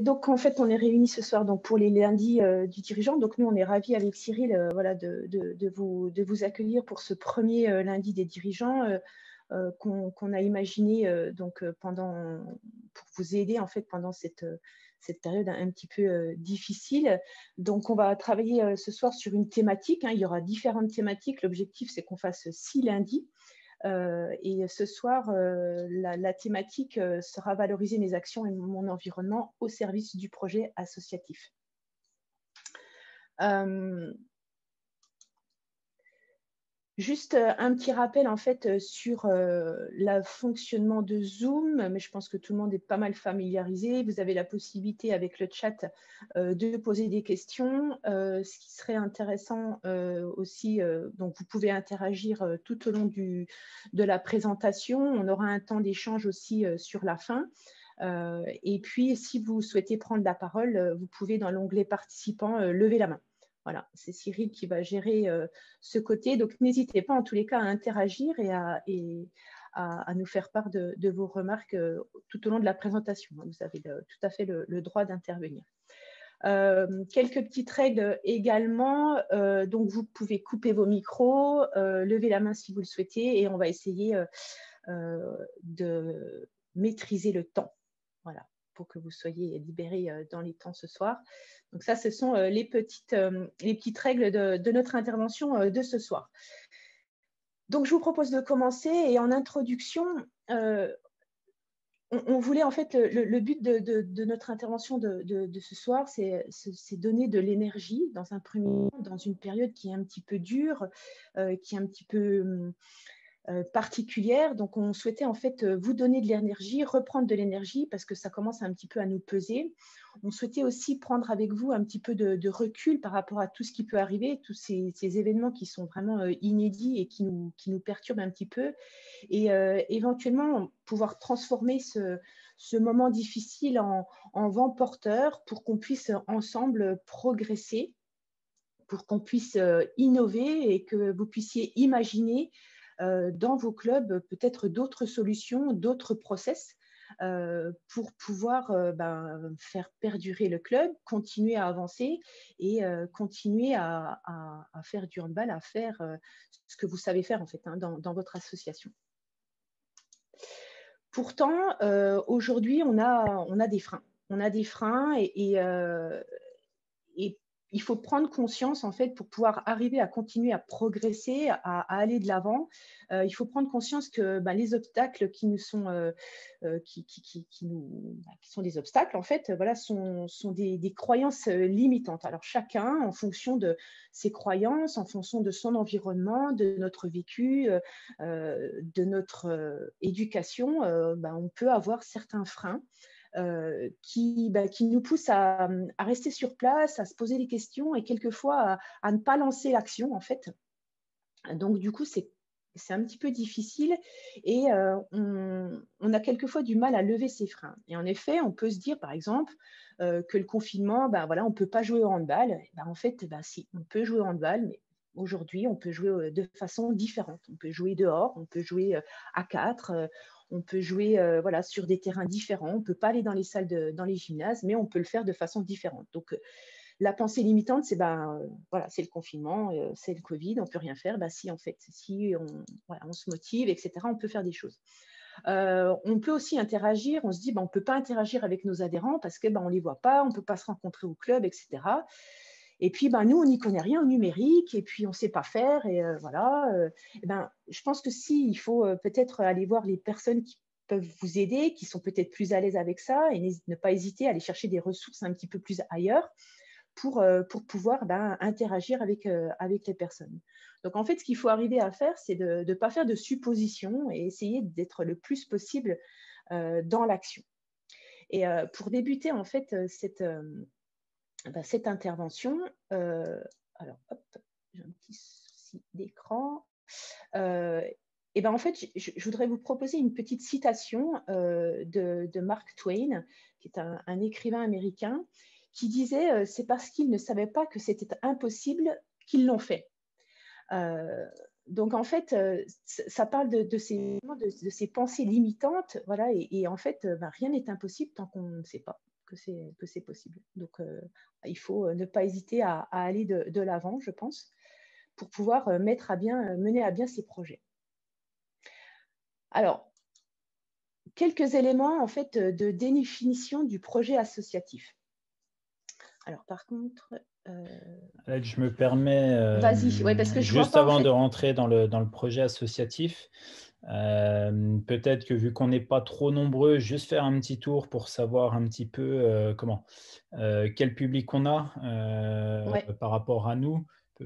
Donc, en fait, on est réunis ce soir donc, pour les lundis du dirigeant. Donc, nous, on est ravis avec Cyril voilà, de vous accueillir pour ce premier lundi des dirigeants qu'on a imaginé pour vous aider en fait, pendant cette période un petit peu difficile. Donc, on va travailler ce soir sur une thématique. Il y aura différentes thématiques. L'objectif, c'est qu'on fasse 6 lundis. Et ce soir, la thématique sera valoriser mes actions et mon environnement au service du projet associatif. Juste un petit rappel en fait sur le fonctionnement de Zoom, mais je pense que tout le monde est pas mal familiarisé. Vous avez la possibilité avec le chat de poser des questions. Ce qui serait intéressant aussi, donc vous pouvez interagir tout au long de la présentation. On aura un temps d'échange aussi sur la fin. Et puis, si vous souhaitez prendre la parole, vous pouvez dans l'onglet participants lever la main. Voilà, c'est Cyril qui va gérer ce côté. Donc, n'hésitez pas en tous les cas à interagir et à nous faire part de vos remarques tout au long de la présentation. Vous avez tout à fait le droit d'intervenir. Quelques petites règles également. Donc, vous pouvez couper vos micros, lever la main si vous le souhaitez et on va essayer de maîtriser le temps. Voilà, pour que vous soyez libérés dans les temps ce soir. Donc ça, ce sont les petites règles de notre intervention de ce soir. Donc, je vous propose de commencer et en introduction, on voulait en fait, le but de notre intervention de ce soir, c'est donner de l'énergie dans un premier temps, dans une période qui est un petit peu dure, qui est un petit peu particulière. Donc, on souhaitait en fait vous donner de l'énergie, reprendre de l'énergie parce que ça commence un petit peu à nous peser. On souhaitait aussi prendre avec vous un petit peu de recul par rapport à tout ce qui peut arriver, tous ces événements qui sont vraiment inédits et qui nous perturbent un petit peu et éventuellement pouvoir transformer ce moment difficile en vent porteur pour qu'on puisse ensemble progresser, pour qu'on puisse innover et que vous puissiez imaginer dans vos clubs peut-être d'autres solutions, d'autres process pour pouvoir faire perdurer le club, continuer à avancer et continuer à faire du handball, à faire ce que vous savez faire en fait dans votre association. Pourtant, aujourd'hui, on a des freins. On a des freins et il faut prendre conscience, en fait, pour pouvoir arriver à continuer à progresser, à aller de l'avant. Il faut prendre conscience que les obstacles qui nous sont, qui sont des obstacles, en fait, voilà, sont des croyances limitantes. Alors, chacun, en fonction de ses croyances, en fonction de son environnement, de notre vécu, de notre éducation, on peut avoir certains freins. Qui nous pousse à rester sur place, à se poser des questions et quelquefois à ne pas lancer l'action en fait. Donc du coup, c'est un petit peu difficile et on a quelquefois du mal à lever ces freins. Et en effet, on peut se dire par exemple que le confinement, voilà, on ne peut pas jouer au handball. En fait, si, on peut jouer au handball, mais aujourd'hui, on peut jouer de façon différente. On peut jouer dehors, on peut jouer à 4, on peut jouer voilà, sur des terrains différents. On ne peut pas aller dans les salles, dans les gymnases, mais on peut le faire de façon différente. Donc, la pensée limitante, c'est voilà, c'est le confinement, c'est le Covid, on ne peut rien faire. Si, en fait, si on se motive, etc., on peut faire des choses. On peut aussi interagir, on se dit on ne peut pas interagir avec nos adhérents parce qu'on ne les voit pas, on ne peut pas se rencontrer au club, etc. Et puis, nous, on n'y connaît rien au numérique et puis on ne sait pas faire. Et voilà, je pense que si, il faut peut-être aller voir les personnes qui peuvent vous aider, qui sont peut-être plus à l'aise avec ça et ne pas hésiter à aller chercher des ressources un petit peu plus ailleurs pour pouvoir interagir avec les personnes. Donc, en fait, ce qu'il faut arriver à faire, c'est de ne pas faire de suppositions et essayer d'être le plus possible dans l'action. Et pour débuter, en fait, cette intervention, alors, hop, j'ai un petit souci d'écran. En fait, je voudrais vous proposer une petite citation de Mark Twain, qui est un écrivain américain, qui disait c'est parce qu'ils ne savaient pas que c'était impossible qu'ils l'ont fait. Donc, en fait, ça parle de ces pensées limitantes, voilà, et en fait, rien n'est impossible tant qu'on ne sait pas, que c'est possible. Donc, il faut ne pas hésiter à aller de l'avant, je pense, pour pouvoir mener à bien ces projets. Alors, quelques éléments en fait de définition du projet associatif. Alors, par contre, je me permets, vas-y, ouais, parce que je vois juste pas, avant en fait... de rentrer dans le projet associatif, peut-être que vu qu'on n'est pas trop nombreux, juste faire un petit tour pour savoir un petit peu quel public on a Ouais. par rapport à nous,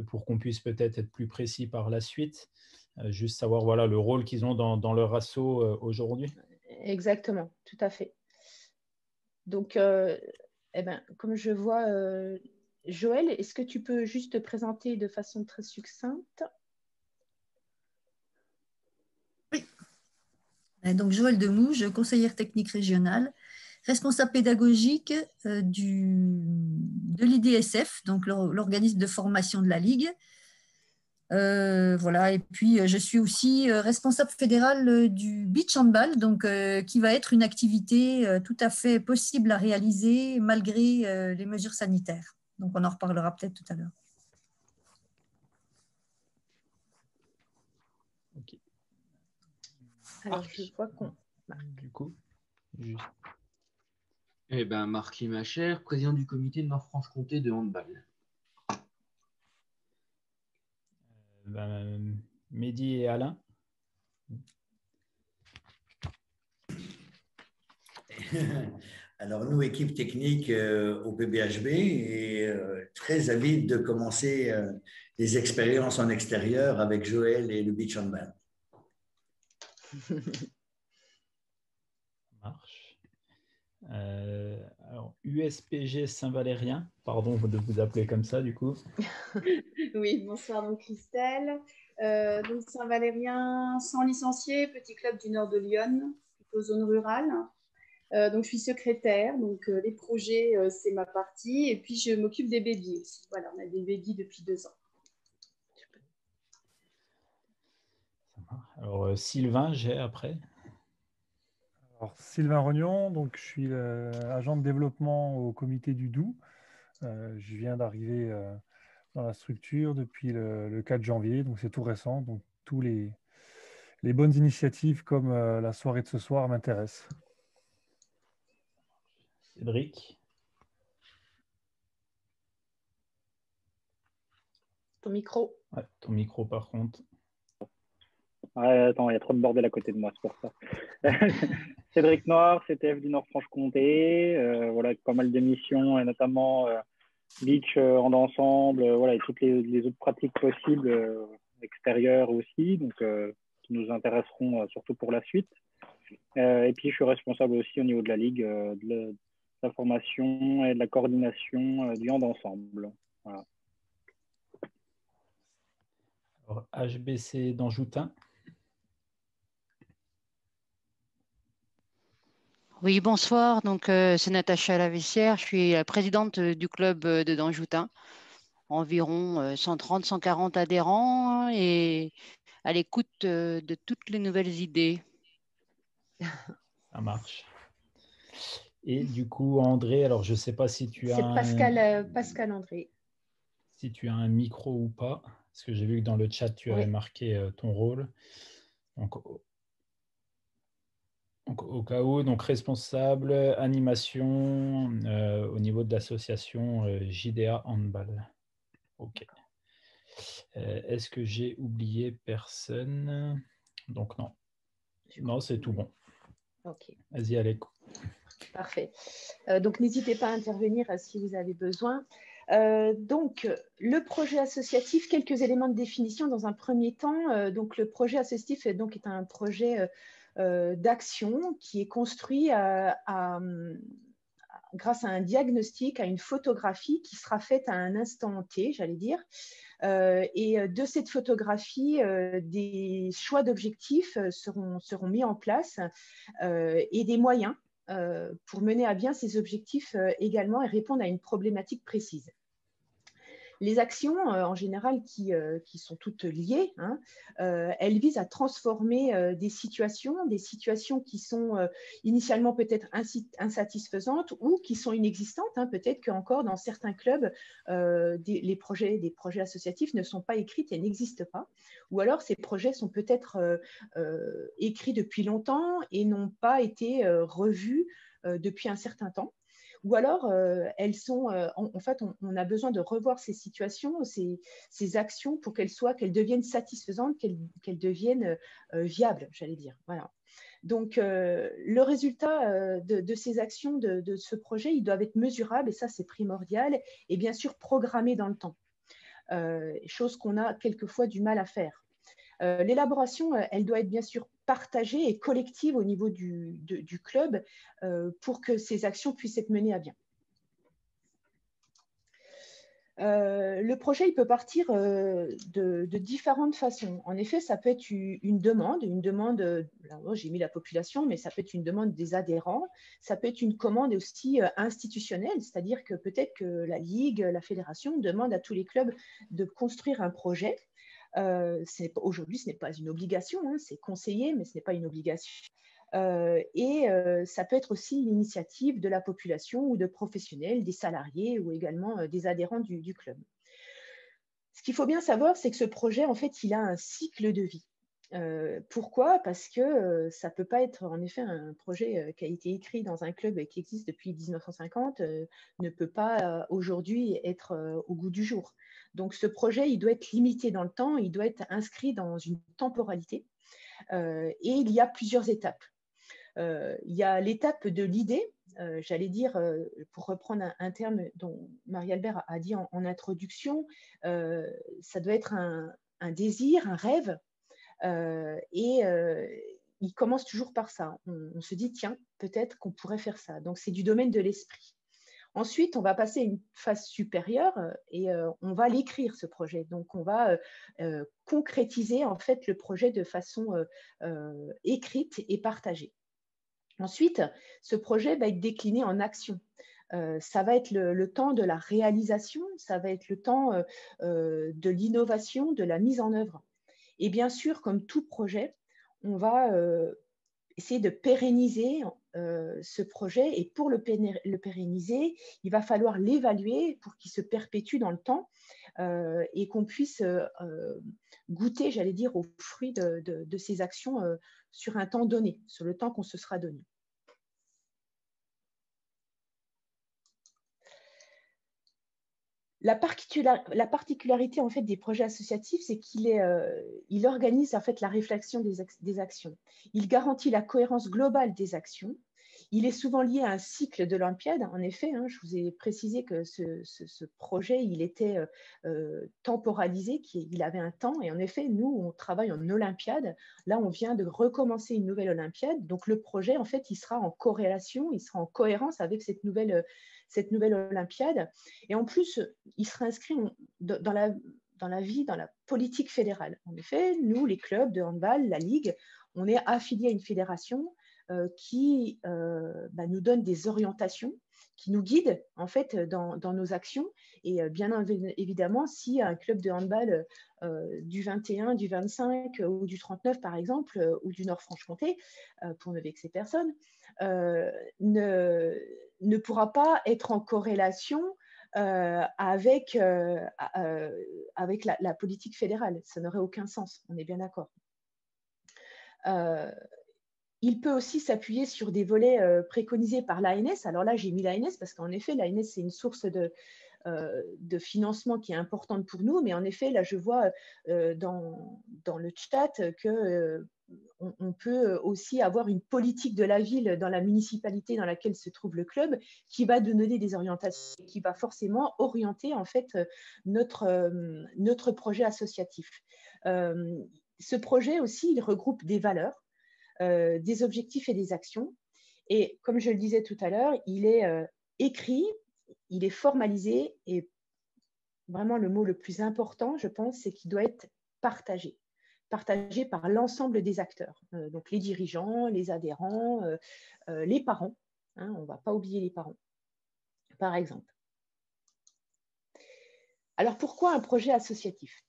pour qu'on puisse peut-être être plus précis par la suite. Juste savoir voilà, le rôle qu'ils ont dans leur asso aujourd'hui. Exactement, tout à fait. Donc, eh ben, comme je vois, Joël, est-ce que tu peux juste te présenter de façon très succincte? Oui. Donc, Joël Demouge, conseillère technique régionale, responsable pédagogique de l'IDSF, donc l'organisme de formation de la Ligue. Voilà, et puis je suis aussi responsable fédérale du beach handball, donc qui va être une activité tout à fait possible à réaliser malgré les mesures sanitaires. Donc on en reparlera peut-être tout à l'heure. Ok. Alors, je vois qu'on... Du coup, juste... Eh bien, Marc Limacher, président du comité de Nord-Franche-Comté de handball. Mehdi et Alain. Alors, nous, équipe technique au PBHB, et très avide de commencer des expériences en extérieur avec Joël et le beach handball. Ça marche. Alors, USPG Saint-Valérien, pardon de vous appeler comme ça, du coup. Oui, bonsoir, donc Christelle. Donc Saint-Valérien, sans licencié, petit club du nord de Lyon, plutôt zone rurale. Donc je suis secrétaire, donc les projets, c'est ma partie. Et puis je m'occupe des bébés aussi. Voilà, on a des bébés depuis 2 ans. Ça marche. Alors, Sylvain, j'ai après. Alors, Sylvain Rognon, donc je suis agent de développement au comité du Doubs. Je viens d'arriver dans la structure depuis le 4 janvier, donc c'est tout récent. Donc tous les bonnes initiatives comme la soirée de ce soir m'intéressent. Cédric. Ton micro. Ouais, ton micro, par contre. Attends, il y a trop de bordel à côté de moi, c'est pour ça. Cédric Noir, CTF du Nord-Franche-Comté, voilà, pas mal d'émissions, et notamment beach en ensemble, voilà, et toutes les autres pratiques possibles extérieures aussi, donc qui nous intéresseront surtout pour la suite. Et puis, je suis responsable aussi au niveau de la Ligue de la formation et de la coordination du hand ensemble. Voilà. Alors, HBC d'Anjoutin. Oui, bonsoir. Donc, c'est Natacha Lavissière. Je suis la présidente du club de Danjoutin. Environ 130-140 adhérents et à l'écoute de toutes les nouvelles idées. Ça marche. Et du coup, André, alors je ne sais pas si tu as... C'est Pascal André. Si tu as un micro ou pas, parce que j'ai vu que dans le chat, tu avais marqué ton rôle. Donc, au cas où, donc responsable, animation au niveau de l'association JDA Handball. Ok. Est-ce que j'ai oublié personne? Donc non. Non, c'est tout bon. Ok. Vas-y, Alec. Parfait. Donc, n'hésitez pas à intervenir si vous avez besoin. Donc, le projet associatif, quelques éléments de définition dans un premier temps. Donc, le projet associatif est un projet d'action qui est construit grâce à un diagnostic, à une photographie qui sera faite à un instant T, j'allais dire. Et de cette photographie, des choix d'objectifs seront mis en place et des moyens pour mener à bien ces objectifs également et répondre à une problématique précise. les actions, en général, qui sont toutes liées, hein, elles visent à transformer des situations qui sont initialement peut-être insatisfaisantes ou qui sont inexistantes. Hein. Peut-être qu'encore dans certains clubs, des projets associatifs ne sont pas écrits et n'existent pas. Ou alors ces projets sont peut-être écrits depuis longtemps et n'ont pas été revus depuis un certain temps. Ou alors, elles sont, en fait, on a besoin de revoir ces situations, ces actions pour qu'elles deviennent satisfaisantes, qu'elles deviennent viables, j'allais dire. Voilà. Donc, le résultat de ces actions, de ce projet, ils doivent être mesurables, et ça, c'est primordial, et bien sûr, programmés dans le temps, chose qu'on a quelquefois du mal à faire. L'élaboration, elle doit être bien sûr partagée et collective au niveau du club pour que ces actions puissent être menées à bien. Le projet, il peut partir de différentes façons. En effet, ça peut être une demande, là, j'ai mis la population, mais ça peut être une demande des adhérents, ça peut être une commande aussi institutionnelle, c'est-à-dire que peut-être que la Ligue, la fédération demande à tous les clubs de construire un projet. Aujourd'hui, ce n'est pas une obligation, hein, c'est conseillé, mais ce n'est pas une obligation. Ça peut être aussi l'initiative de la population ou de professionnels, des salariés ou également des adhérents du club. Ce qu'il faut bien savoir, c'est que ce projet, en fait, il a un cycle de vie. Pourquoi? Parce que ça ne peut pas être, en effet, un projet qui a été écrit dans un club qui existe depuis 1950, ne peut pas aujourd'hui être au goût du jour. Donc, ce projet, il doit être limité dans le temps, il doit être inscrit dans une temporalité et il y a plusieurs étapes. Il y a l'étape de l'idée, j'allais dire, pour reprendre un terme dont Marie-Albert a dit en introduction, ça doit être un désir, un rêve, il commence toujours par ça. On se dit, tiens, peut-être qu'on pourrait faire ça. Donc, c'est du domaine de l'esprit. Ensuite, on va passer à une phase supérieure et on va l'écrire, ce projet. Donc, on va concrétiser en fait le projet de façon écrite et partagée. Ensuite, ce projet va être décliné en action. Ça va être le temps de la réalisation, ça va être le temps de l'innovation, de la mise en œuvre. Et bien sûr, comme tout projet, on va essayer de pérenniser ce projet. Et pour le pérenniser, il va falloir l'évaluer pour qu'il se perpétue dans le temps et qu'on puisse goûter, j'allais dire, aux fruits de ces actions sur un temps donné, sur le temps qu'on se sera donné. La particularité en fait, des projets associatifs, c'est qu'il organise en fait, la réflexion des actions. Il garantit la cohérence globale des actions. Il est souvent lié à un cycle de l'Olympiade. En effet, hein, je vous ai précisé que ce projet, il était temporalisé, il avait un temps. Et en effet, nous, on travaille en Olympiade. Là, on vient de recommencer une nouvelle Olympiade. Donc, le projet, en fait, il sera en corrélation, il sera en cohérence avec cette nouvelle Olympiade. Et en plus, il sera inscrit dans la politique fédérale. En effet, nous, les clubs de handball, la Ligue, on est affiliés à une fédération qui nous donne des orientations, qui nous guide en fait dans nos actions. Et bien évidemment, si un club de handball du 21, du 25 ou du 39 par exemple, ou du Nord-Franche-Comté, pour ne vexer personne, ne pourra pas être en corrélation avec la politique fédérale. Ça n'aurait aucun sens, on est bien d'accord. Il peut aussi s'appuyer sur des volets préconisés par l'ANS. Alors là, j'ai mis l'ANS parce qu'en effet, l'ANS, c'est une source de financement qui est importante pour nous. Mais en effet, là, je vois dans le chat qu'on peut aussi avoir une politique de la ville dans la municipalité dans laquelle se trouve le club qui va donner des orientations, qui va forcément orienter en fait notre projet associatif. Ce projet aussi, il regroupe des valeurs, des objectifs et des actions. Et comme je le disais tout à l'heure, il est écrit, il est formalisé et vraiment le mot le plus important, je pense, c'est qu'il doit être partagé par l'ensemble des acteurs, donc les dirigeants, les adhérents, les parents, hein, on ne va pas oublier les parents, par exemple. Alors, pourquoi un projet associatif?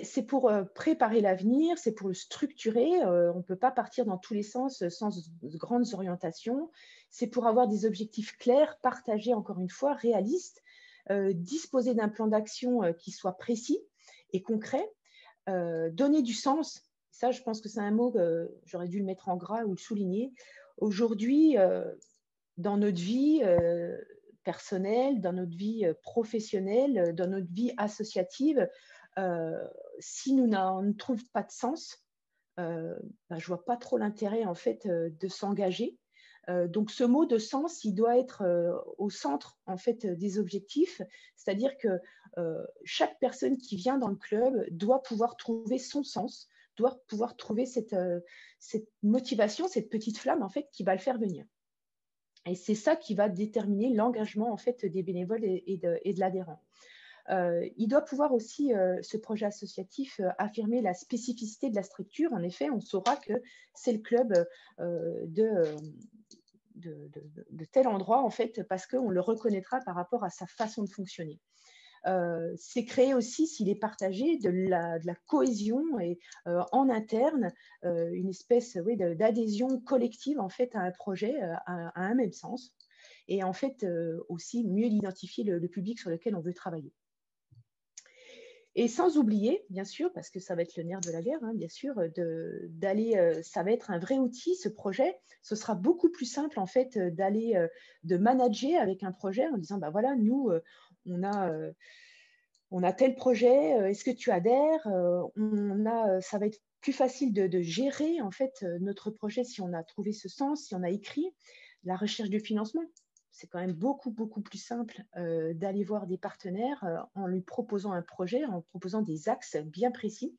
C'est pour préparer l'avenir, c'est pour le structurer. On ne peut pas partir dans tous les sens sans de grandes orientations. C'est pour avoir des objectifs clairs, partagés, encore une fois, réalistes, disposer d'un plan d'action qui soit précis et concret, donner du sens. Ça, je pense que c'est un mot que j'aurais dû le mettre en gras ou le souligner. Aujourd'hui, dans notre vie personnelle, dans notre vie professionnelle, dans notre vie associative, si nous ne trouvons pas de sens, je ne vois pas trop l'intérêt en fait de s'engager. Donc ce mot de sens, il doit être au centre en fait des objectifs, c'est-à-dire que chaque personne qui vient dans le club doit pouvoir trouver son sens, doit pouvoir trouver cette motivation, cette petite flamme en fait qui va le faire venir. Et c'est ça qui va déterminer l'engagement en fait des bénévoles et de l'adhérent. Il doit pouvoir aussi, ce projet associatif, affirmer la spécificité de la structure. En effet, on saura que c'est le club de tel endroit, en fait, parce qu'on le reconnaîtra par rapport à sa façon de fonctionner. C'est créer aussi, s'il est partagé, de la cohésion et en interne, une espèce d'adhésion collective en fait, à un projet, à un même sens. Et en fait, aussi mieux identifier le public sur lequel on veut travailler. Et sans oublier, bien sûr, parce que ça va être le nerf de la guerre, hein, bien sûr, ça va être un vrai outil, ce projet. Ce sera beaucoup plus simple, en fait, de manager avec un projet en disant, bah voilà, nous, on a tel projet, est-ce que tu adhères? Ça va être plus facile de gérer, en fait, notre projet si on a trouvé ce sens, si on a écrit. La recherche de financement. C'est quand même beaucoup, beaucoup plus simple d'aller voir des partenaires en lui proposant un projet, en proposant des axes bien précis,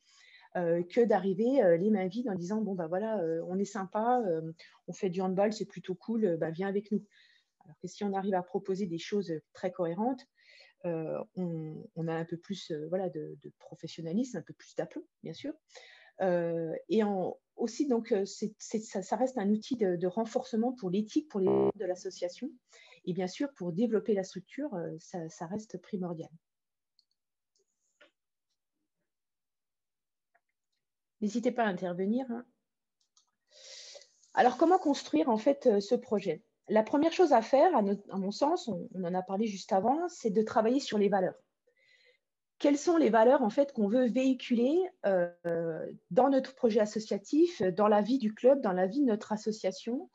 que d'arriver les mains vides en disant, bon, bah voilà, on est sympa, on fait du handball, c'est plutôt cool, bah, viens avec nous. Alors que si on arrive à proposer des choses très cohérentes, on a un peu plus de professionnalisme, un peu plus d'aplomb, bien sûr. Et aussi, donc, ça reste un outil de renforcement pour l'éthique, pour les membres de l'association. Et bien sûr, pour développer la structure, ça reste primordial. N'hésitez pas à intervenir. Hein. Alors, comment construire en fait ce projet? La première chose à faire, à mon sens, on en a parlé juste avant, c'est de travailler sur les valeurs. Quelles sont les valeurs en fait qu'on veut véhiculer dans notre projet associatif, dans la vie du club, dans la vie de notre association?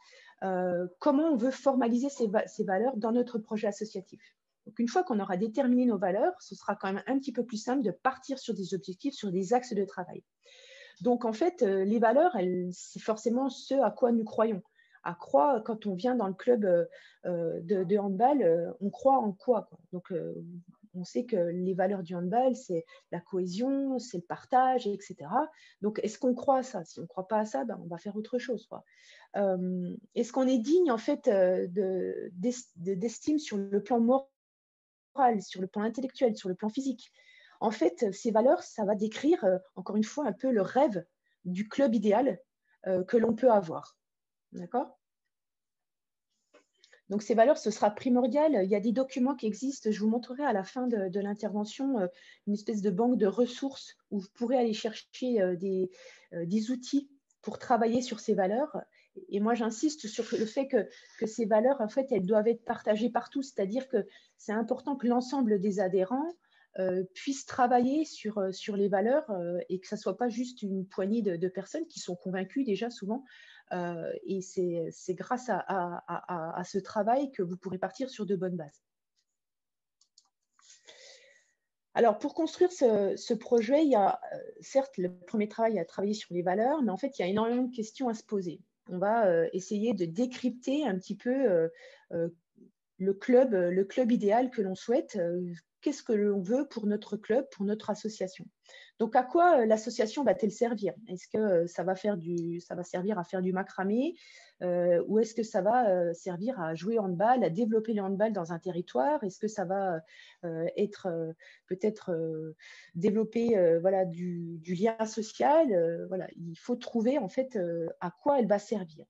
Comment on veut formaliser ces valeurs dans notre projet associatif? Donc, une fois qu'on aura déterminé nos valeurs, ce sera quand même un petit peu plus simple de partir sur des objectifs, sur des axes de travail. Donc, en fait, les valeurs, c'est forcément ce à quoi nous croyons. Quand on vient dans le club de handball, on croit en quoi? Donc, on sait que les valeurs du handball, c'est la cohésion, c'est le partage, etc. Donc, est-ce qu'on croit à ça? Si on ne croit pas à ça, ben, on va faire autre chose. Est-ce qu'on est digne, en fait, d'estime sur le plan moral, sur le plan intellectuel, sur le plan physique? En fait, ces valeurs, ça va décrire, encore une fois, un peu le rêve du club idéal que l'on peut avoir. D'accord? Donc, ces valeurs, ce sera primordial. Il y a des documents qui existent. Je vous montrerai à la fin de l'intervention une espèce de banque de ressources où vous pourrez aller chercher des outils pour travailler sur ces valeurs. Et moi, j'insiste sur le fait que ces valeurs, en fait, elles doivent être partagées partout. C'est-à-dire que c'est important que l'ensemble des adhérents puissent travailler sur les valeurs et que ça ne soit pas juste une poignée de personnes qui sont convaincues déjà souvent. Et c'est grâce à ce travail que vous pourrez partir sur de bonnes bases. Alors, pour construire ce projet, il y a certes le premier travail à travailler sur les valeurs, mais en fait, il y a énormément de questions à se poser. On va essayer de décrypter un petit peu le club idéal que l'on souhaite. Qu'est-ce que l'on veut pour notre club, pour notre association? Donc, à quoi l'association va-t-elle servir? Est-ce que ça va servir à faire du macramé ou est-ce que ça va servir à jouer au handball, à développer le handball dans un territoire? Est-ce que ça va être peut-être développer du lien social? Voilà, il faut trouver en fait à quoi elle va servir.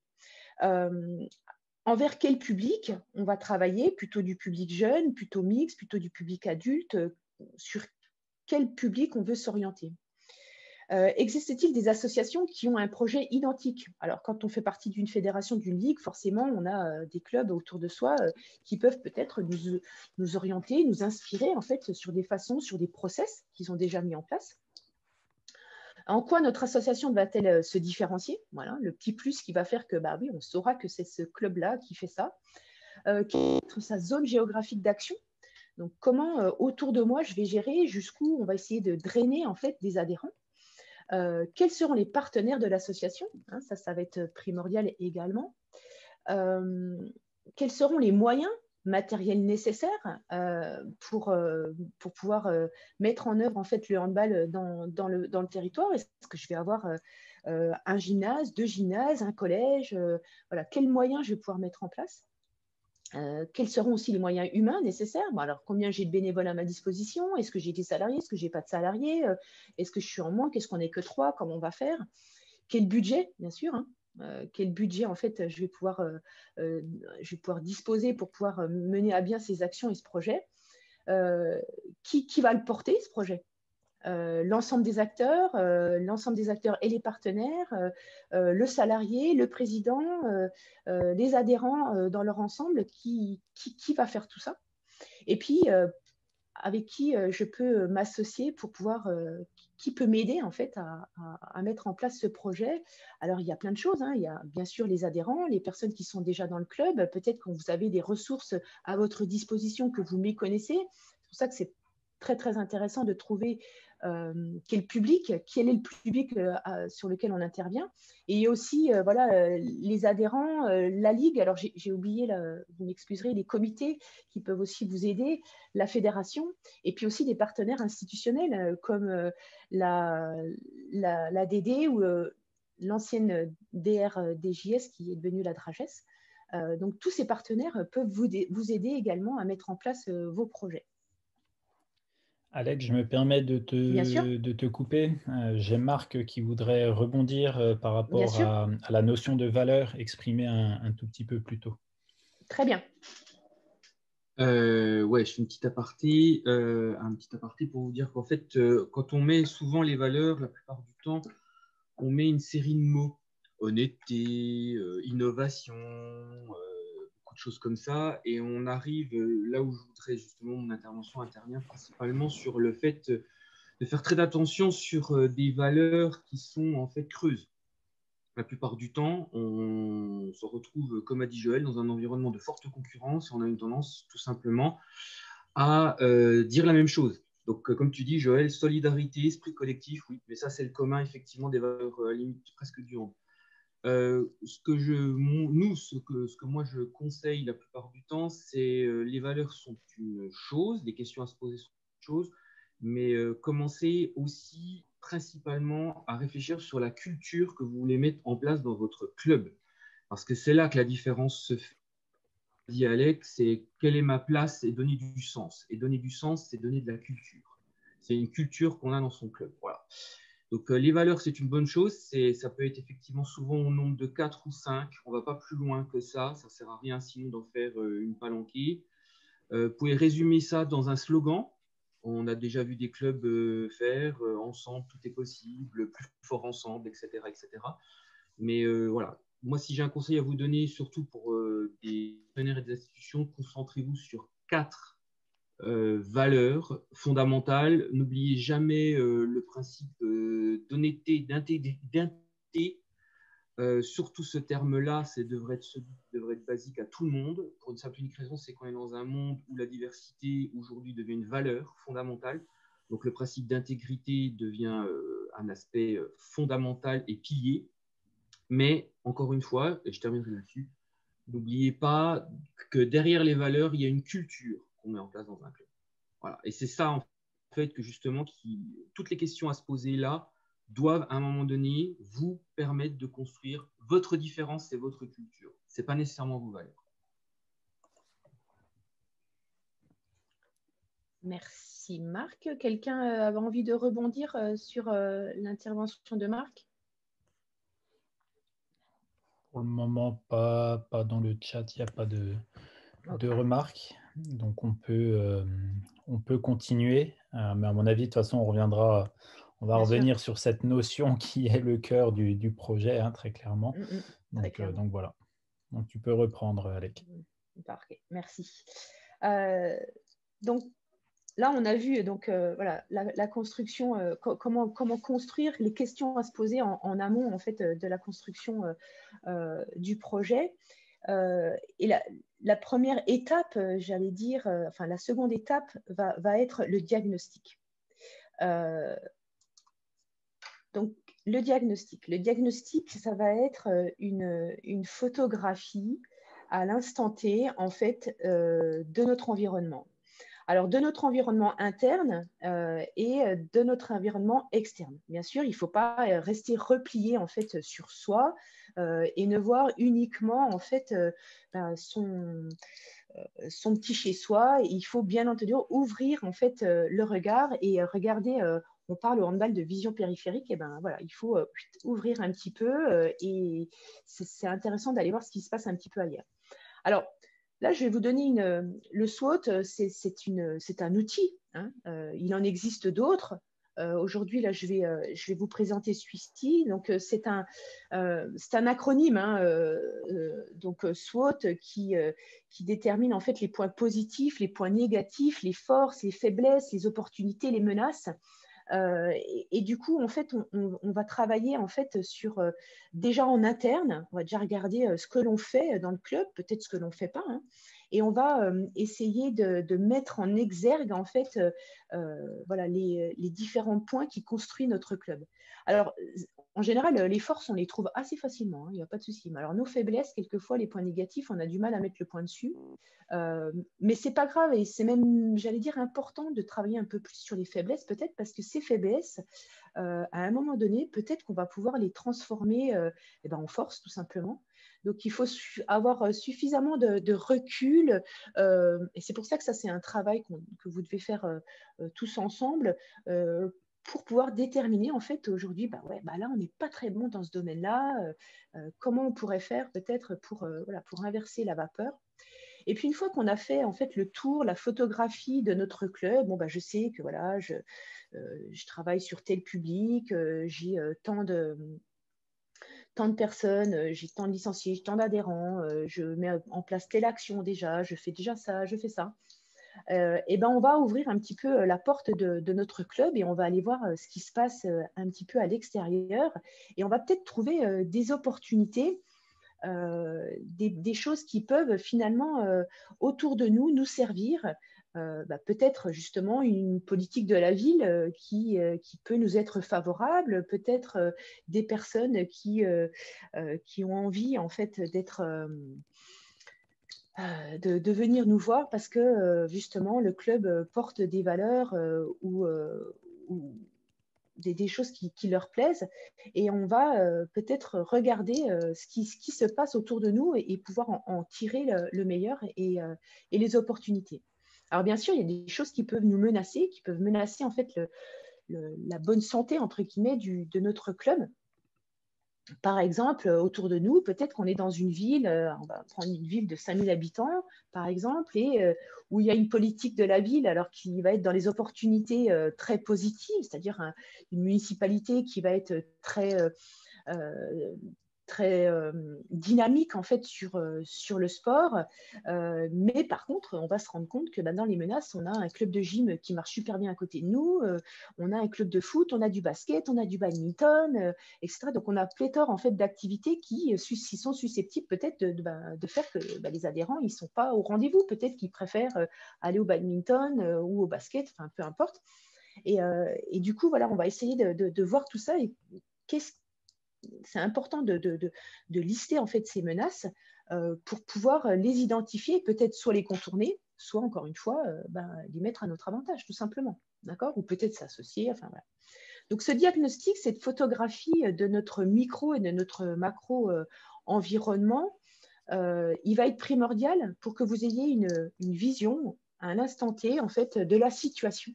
envers quel public on va travailler, plutôt du public jeune, plutôt mixte, plutôt du public adulte, sur quel public on veut s'orienter. Existe-t-il des associations qui ont un projet identique? Alors, quand on fait partie d'une fédération, d'une ligue, forcément, on a des clubs autour de soi qui peuvent peut-être nous orienter, nous inspirer en fait sur des façons, sur des process qu'ils ont déjà mis en place. En quoi notre association va-t-elle se différencier? Voilà, le petit plus qui va faire que, bah oui, on saura que c'est ce club-là qui fait ça. Quelle est sa zone géographique d'action? Donc, comment autour de moi je vais gérer, jusqu'où on va essayer de drainer en fait des adhérents. Quels seront les partenaires de l'association? Hein, ça va être primordial également. Quels seront les moyens matériels nécessaires pour pouvoir mettre en œuvre en fait, le handball dans le territoire? Est-ce que je vais avoir un gymnase, 2 gymnases, un collège? Voilà, quels moyens je vais pouvoir mettre en place? Quels seront aussi les moyens humains nécessaires? Bon, alors, combien j'ai de bénévoles à ma disposition? Est-ce que j'ai des salariés? Est-ce que je n'ai pas de salariés? Est-ce que je suis en manque? Est-ce qu'on n'est que 3? Comment on va faire? Quel budget, bien sûr, hein? Quel budget, en fait, je vais pouvoir disposer pour pouvoir mener à bien ces actions et ce projet? Qui va le porter, ce projet? L'ensemble des acteurs et les partenaires, le salarié, le président, les adhérents dans leur ensemble, qui va faire tout ça? Et puis, avec qui je peux m'associer pour pouvoir, qui peut m'aider en fait à mettre en place ce projet? Alors, il y a plein de choses, hein. Il y a bien sûr les adhérents, les personnes qui sont déjà dans le club. Peut-être que vous avez des ressources à votre disposition que vous méconnaissez. C'est pour ça que c'est très, très intéressant de trouver quel est le public sur lequel on intervient. Et il y a aussi voilà, les adhérents, la ligue. Alors, j'ai oublié, vous m'excuserez, les comités qui peuvent aussi vous aider, la fédération, et puis aussi des partenaires institutionnels comme la DD ou l'ancienne DRDJS qui est devenue la DRAGES. Donc, tous ces partenaires peuvent vous aider également à mettre en place vos projets. Alex, je me permets de te couper. J'ai Marc qui voudrait rebondir par rapport à la notion de valeur exprimée un tout petit peu plus tôt. Très bien. Ouais, je fais un petit aparté pour vous dire qu'en fait, quand on met souvent les valeurs, la plupart du temps, on met une série de mots. Honnêteté, innovation, beaucoup de choses comme ça. Et on arrive là où je voudrais justement, mon intervention intervient principalement sur le fait de faire très attention sur des valeurs qui sont en fait creuses. La plupart du temps, on se retrouve, comme a dit Joël, dans un environnement de forte concurrence. On a une tendance tout simplement à dire la même chose. Donc, comme tu dis, Joël, solidarité, esprit collectif, oui, mais ça, c'est le commun, effectivement, des valeurs à la limite presque du hand. Ce que moi je conseille la plupart du temps, c'est les valeurs sont une chose, les questions à se poser sont une chose, mais commencez aussi principalement à réfléchir sur la culture que vous voulez mettre en place dans votre club, parce que c'est là que la différence se fait. Dit Alex, c'est quelle est ma place et donner du sens. Et donner du sens, c'est donner de la culture. C'est une culture qu'on a dans son club. Voilà. Donc, les valeurs, c'est une bonne chose. Ça peut être effectivement souvent au nombre de 4 ou 5. On ne va pas plus loin que ça. Ça ne sert à rien sinon d'en faire une palanquée. Vous pouvez résumer ça dans un slogan. On a déjà vu des clubs faire ensemble, tout est possible, plus fort ensemble, etc. etc. Mais voilà. Moi, si j'ai un conseil à vous donner, surtout pour des partenaires et des institutions, concentrez-vous sur 4 valeurs fondamentales. N'oubliez jamais le principe d'honnêteté, d'intégrité. Surtout ce terme-là, devrait être basique à tout le monde. Pour une simple et unique raison, c'est qu'on est dans un monde où la diversité aujourd'hui devient une valeur fondamentale. Donc le principe d'intégrité devient un aspect fondamental et pilier. Mais encore une fois, et je terminerai là-dessus, n'oubliez pas que derrière les valeurs, il y a une culture qu'on met en place dans un club. Voilà. Et c'est ça, en fait, que justement, toutes les questions à se poser là doivent, à un moment donné, vous permettre de construire votre différence et votre culture. Ce n'est pas nécessairement vos valeurs. Merci, Marc. Quelqu'un avait envie de rebondir sur l'intervention de Marc? Pour le moment, pas dans le chat, il n'y a pas de remarques. Donc, on peut continuer. Mais à mon avis, de toute façon, on va Bien revenir sur cette notion qui est le cœur du projet, hein, très clairement. Très clairement. Donc, voilà. Donc, tu peux reprendre, Alec. Parfait, merci. Donc, là, on a vu donc, voilà, la construction, comment construire, les questions à se poser en amont en fait, de la construction du projet. Et la première étape, j'allais dire, enfin la seconde étape va être le diagnostic. Donc, le diagnostic, ça va être une photographie à l'instant T, en fait, de notre environnement. Alors, de notre environnement interne et de notre environnement externe. Bien sûr, il ne faut pas rester replié en fait sur soi et ne voir uniquement en fait son petit chez-soi. Il faut bien entendu ouvrir en fait le regard et regarder. On parle au handball de vision périphérique, et ben voilà, il faut ouvrir un petit peu et c'est intéressant d'aller voir ce qui se passe un petit peu ailleurs. Alors, là, je vais vous donner le SWOT, c'est un outil, hein, il en existe d'autres. Aujourd'hui, là, je vais vous présenter celui-ci. Donc, c'est un acronyme, hein, donc SWOT, qui détermine en fait les points positifs, les points négatifs, les forces, les faiblesses, les opportunités, les menaces. Et du coup, en fait, on va travailler en fait sur déjà en interne, on va déjà regarder ce que l'on fait dans le club, peut-être ce que l'on ne fait pas, hein, et on va essayer de mettre en exergue en fait voilà, les différents points qui construisent notre club. Alors, en général, les forces, on les trouve assez facilement, hein, il n'y a pas de souci. Alors, nos faiblesses, quelquefois, les points négatifs, on a du mal à mettre le point dessus. Mais ce n'est pas grave et c'est même, j'allais dire, important de travailler un peu plus sur les faiblesses, peut-être parce que ces faiblesses, à un moment donné, peut-être qu'on va pouvoir les transformer en force, tout simplement. Donc, il faut avoir suffisamment de recul et c'est pour ça que ça, c'est un travail que vous devez faire tous ensemble pour pouvoir déterminer, en fait, aujourd'hui, là, on n'est pas très bon dans ce domaine-là. Comment on pourrait faire peut-être pour inverser la vapeur? Et puis, une fois qu'on a fait en fait le tour, la photographie de notre club, je sais que voilà, je travaille sur tel public, j'ai tant de personnes, j'ai tant de licenciés, j'ai tant d'adhérents, je mets en place telle action déjà, je fais déjà ça, je fais ça. On va ouvrir un petit peu la porte de notre club et on va aller voir ce qui se passe un petit peu à l'extérieur et on va peut-être trouver des opportunités, des choses qui peuvent finalement autour de nous servir. Peut-être justement une politique de la ville qui peut nous être favorable, peut-être des personnes qui ont envie en fait d'être de venir nous voir parce que justement le club porte des valeurs ou des choses qui leur plaisent et on va peut-être regarder ce qui se passe autour de nous et pouvoir en tirer le meilleur et les opportunités. Alors bien sûr, il y a des choses qui peuvent nous menacer, qui peuvent menacer en fait la bonne santé entre guillemets de notre club. Par exemple, autour de nous, peut-être qu'on est dans une ville, on va prendre une ville de 5000 habitants, par exemple, et où il y a une politique de la ville, alors qui va être dans les opportunités très positives, c'est-à-dire une municipalité qui va être très dynamique en fait sur le sport, mais par contre on va se rendre compte que dans les menaces on a un club de gym qui marche super bien à côté de nous, on a un club de foot, on a du basket, on a du badminton, etc. Donc on a pléthore en fait d'activités qui sont susceptibles peut-être de faire que les adhérents ils sont pas au rendez-vous, peut-être qu'ils préfèrent aller au badminton ou au basket, enfin peu importe, et du coup voilà, on va essayer de voir tout ça et c'est important de lister en fait ces menaces pour pouvoir les identifier, peut-être soit les contourner, soit encore une fois les mettre à notre avantage tout simplement, d'accord, ou peut-être s'associer, enfin voilà. Donc ce diagnostic, cette photographie de notre micro et de notre macro environnement, il va être primordial pour que vous ayez une vision à un instant T en fait de la situation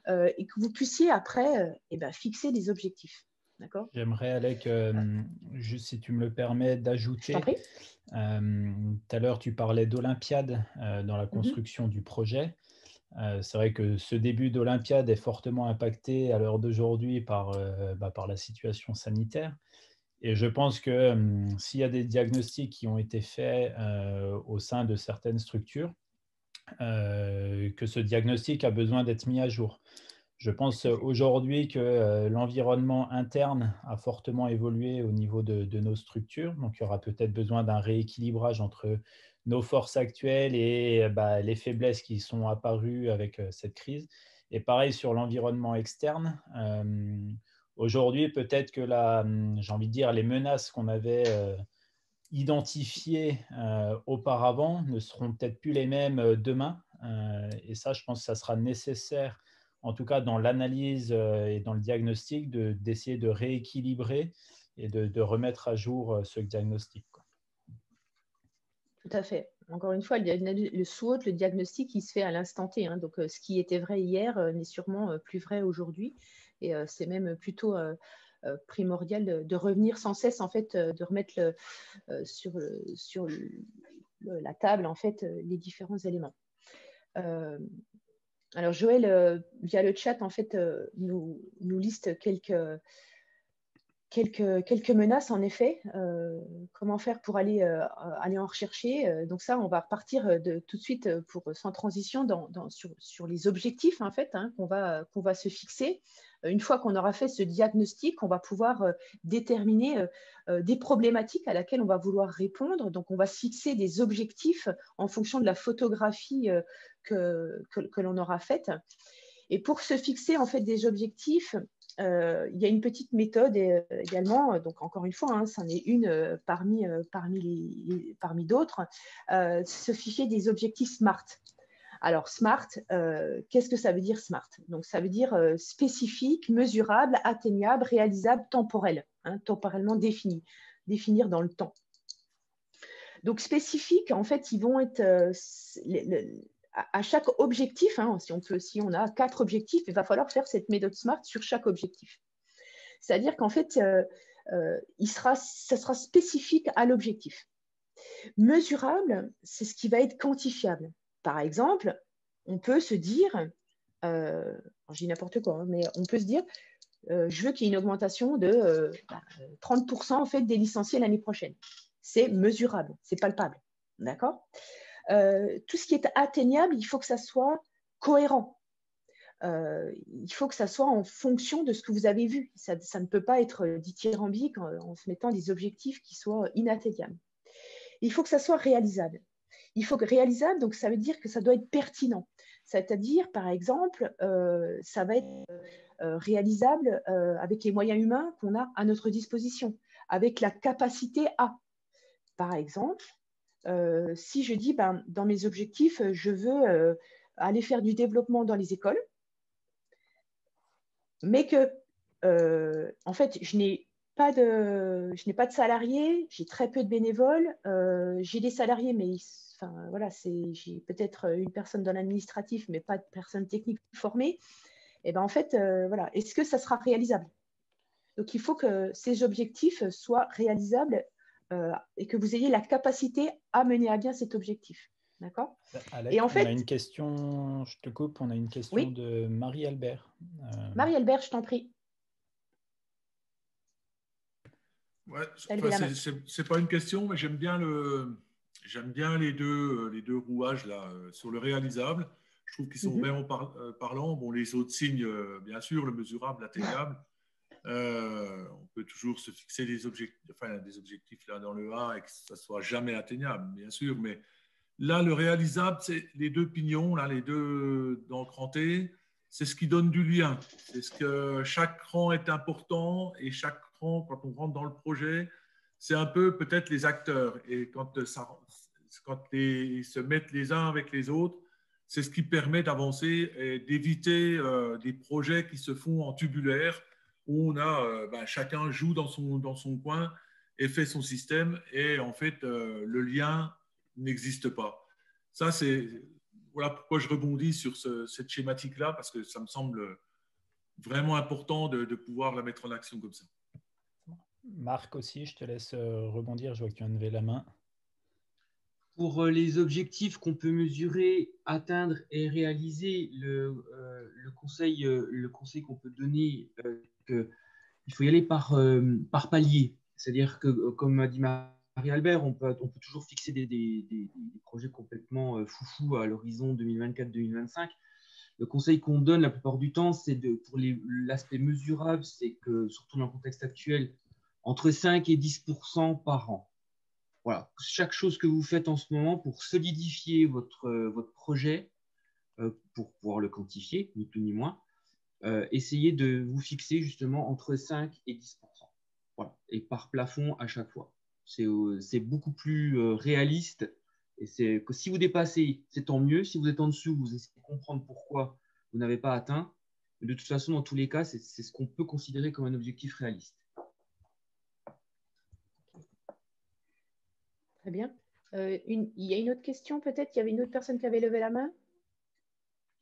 et que vous puissiez après fixer des objectifs. D'accord ? J'aimerais, Alec, juste si tu me le permets, Je d'ajouter. t'en prie. Tout à l'heure, tu parlais d'Olympiade dans la Mhm. construction du projet. C'est vrai que ce début d'Olympiade est fortement impacté à l'heure d'aujourd'hui par la situation sanitaire. Et je pense que s'il y a des diagnostics qui ont été faits au sein de certaines structures, que ce diagnostic a besoin d'être mis à jour. Je pense aujourd'hui que l'environnement interne a fortement évolué au niveau de nos structures. Donc, il y aura peut-être besoin d'un rééquilibrage entre nos forces actuelles et les faiblesses qui sont apparues avec cette crise. Et pareil sur l'environnement externe. Aujourd'hui, peut-être que j'ai envie de dire, les menaces qu'on avait identifiées auparavant ne seront peut-être plus les mêmes demain. Et ça, je pense que ça sera nécessaire, en tout cas dans l'analyse et dans le diagnostic, d'essayer de rééquilibrer et de remettre à jour ce diagnostic, quoi. Tout à fait. Encore une fois, le SWOT, le diagnostic, il se fait à l'instant T, hein. Donc, ce qui était vrai hier n'est sûrement plus vrai aujourd'hui. Et c'est même plutôt primordial de revenir sans cesse, en fait, de remettre sur la table, en fait, les différents éléments. Alors, Joël, via le chat, en fait, nous liste quelques menaces, en effet. Comment faire pour aller en rechercher. Donc ça, on va repartir tout de suite sans transition sur les objectifs, en fait, hein, qu'on va se fixer. Une fois qu'on aura fait ce diagnostic, on va pouvoir déterminer des problématiques à laquelle on va vouloir répondre. Donc, on va se fixer des objectifs en fonction de la photographie que l'on aura faite. Et pour se fixer, en fait, des objectifs, il y a une petite méthode également, donc encore une fois, hein, c'en est une parmi d'autres, se ficher des objectifs SMART. Alors, SMART, qu'est-ce que ça veut dire SMART? Donc, ça veut dire spécifique, mesurable, atteignable, réalisable, temporel, hein, temporellement défini, définir dans le temps. Donc, spécifique, en fait, ils vont être à chaque objectif, hein, si on a 4 objectifs, il va falloir faire cette méthode SMART sur chaque objectif. C'est-à-dire qu'en fait, ça sera spécifique à l'objectif. Mesurable, c'est ce qui va être quantifiable. Par exemple, on peut se dire, je dis n'importe quoi, hein, mais on peut se dire, je veux qu'il y ait une augmentation de 30% en fait, des licenciés l'année prochaine. C'est mesurable, c'est palpable. D'accord ? Tout ce qui est atteignable, il faut que ça soit cohérent. Il faut que ça soit en fonction de ce que vous avez vu. Ça ne peut pas être dithyrambique en se mettant des objectifs qui soient inatteignables. Il faut que ça soit réalisable. Il faut que réalisable, donc ça veut dire que ça doit être pertinent. C'est-à-dire, par exemple, ça va être réalisable avec les moyens humains qu'on a à notre disposition, avec la capacité à. Par exemple, si je dis, dans mes objectifs, je veux aller faire du développement dans les écoles, mais que, en fait, je n'ai pas de salariés, j'ai très peu de bénévoles, j'ai des salariés, mais voilà, j'ai peut-être une personne dans l'administratif, mais pas de personne technique formée. Et ben en fait, voilà, est-ce que ça sera réalisable? Donc, il faut que ces objectifs soient réalisables et que vous ayez la capacité à mener à bien cet objectif. D'accord? Alec, on a une question, je te coupe, on a une question oui de Marie-Albert. Marie-Albert, je t'en prie. Ouais, c'est pas une question, mais j'aime bien les deux rouages là, sur le réalisable. Je trouve qu'ils sont vraiment parlants. Bon, les autres signes, bien sûr, le mesurable, l'atteignable. On peut toujours se fixer des objectifs là dans le A et que ça soit jamais atteignable, bien sûr. Mais là, le réalisable, c'est les deux pignons, là, les deux dans le cranté. C'est ce qui donne du lien. C'est ce que chaque rang est important et chaque rang, quand on rentre dans le projet, c'est un peu peut-être les acteurs. Et quand ils se mettent les uns avec les autres, c'est ce qui permet d'avancer et d'éviter des projets qui se font en tubulaire où on a chacun joue dans son coin et fait son système et en fait le lien n'existe pas. Ça, voilà pourquoi je rebondis sur cette schématique-là, parce que ça me semble vraiment important de pouvoir la mettre en action comme ça. Marc aussi, je te laisse rebondir, je vois que tu as levé la main. Pour les objectifs qu'on peut mesurer, atteindre et réaliser, le conseil qu'on peut donner, il faut y aller par palier. C'est-à-dire que, comme a dit Marie-Albert, on peut toujours fixer des projets complètement foufou à l'horizon 2024-2025. Le conseil qu'on donne la plupart du temps, c'est pour l'aspect mesurable, c'est que, surtout dans le contexte actuel, entre 5 et 10% par an. Voilà, chaque chose que vous faites en ce moment pour solidifier votre projet, pour pouvoir le quantifier, ni plus ni moins, essayez de vous fixer justement entre 5 et 10%. Voilà, et par plafond à chaque fois. C'est beaucoup plus réaliste. Et c'est que si vous dépassez, c'est tant mieux. Si vous êtes en dessous, vous essayez de comprendre pourquoi vous n'avez pas atteint. Mais de toute façon, dans tous les cas, c'est ce qu'on peut considérer comme un objectif réaliste. Très bien. Il y a une autre question peut-être? Il y avait une autre personne qui avait levé la main?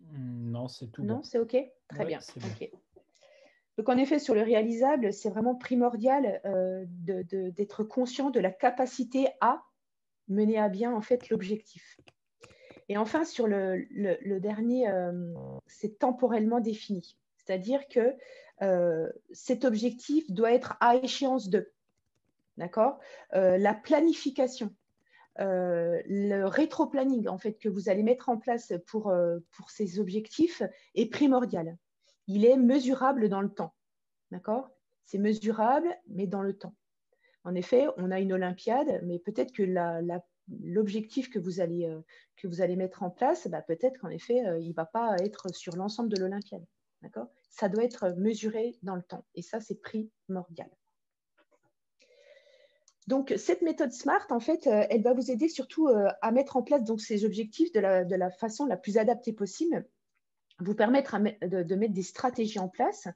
Non, c'est tout. Non, bon. c'est OK? Très Ouais, bien. bon. Okay. Donc, en effet, sur le réalisable, c'est vraiment primordial d'être conscient de la capacité à mener à bien en fait l'objectif. Et enfin, sur le dernier, c'est temporellement défini. C'est-à-dire que cet objectif doit être à échéance de. D'accord? La planification, le rétro-planning en fait, que vous allez mettre en place pour ces objectifs est primordial. Il est mesurable dans le temps. D'accord? C'est mesurable, mais dans le temps. En effet, on a une Olympiade, mais peut-être que l'objectif que vous allez mettre en place, bah, peut-être qu'en effet, il ne va pas être sur l'ensemble de l'Olympiade. D'accord? Ça doit être mesuré dans le temps. Et ça, c'est primordial. Donc, cette méthode SMART, en fait, elle va vous aider surtout à mettre en place donc, ces objectifs de la façon la plus adaptée possible, vous permettre de mettre des stratégies en place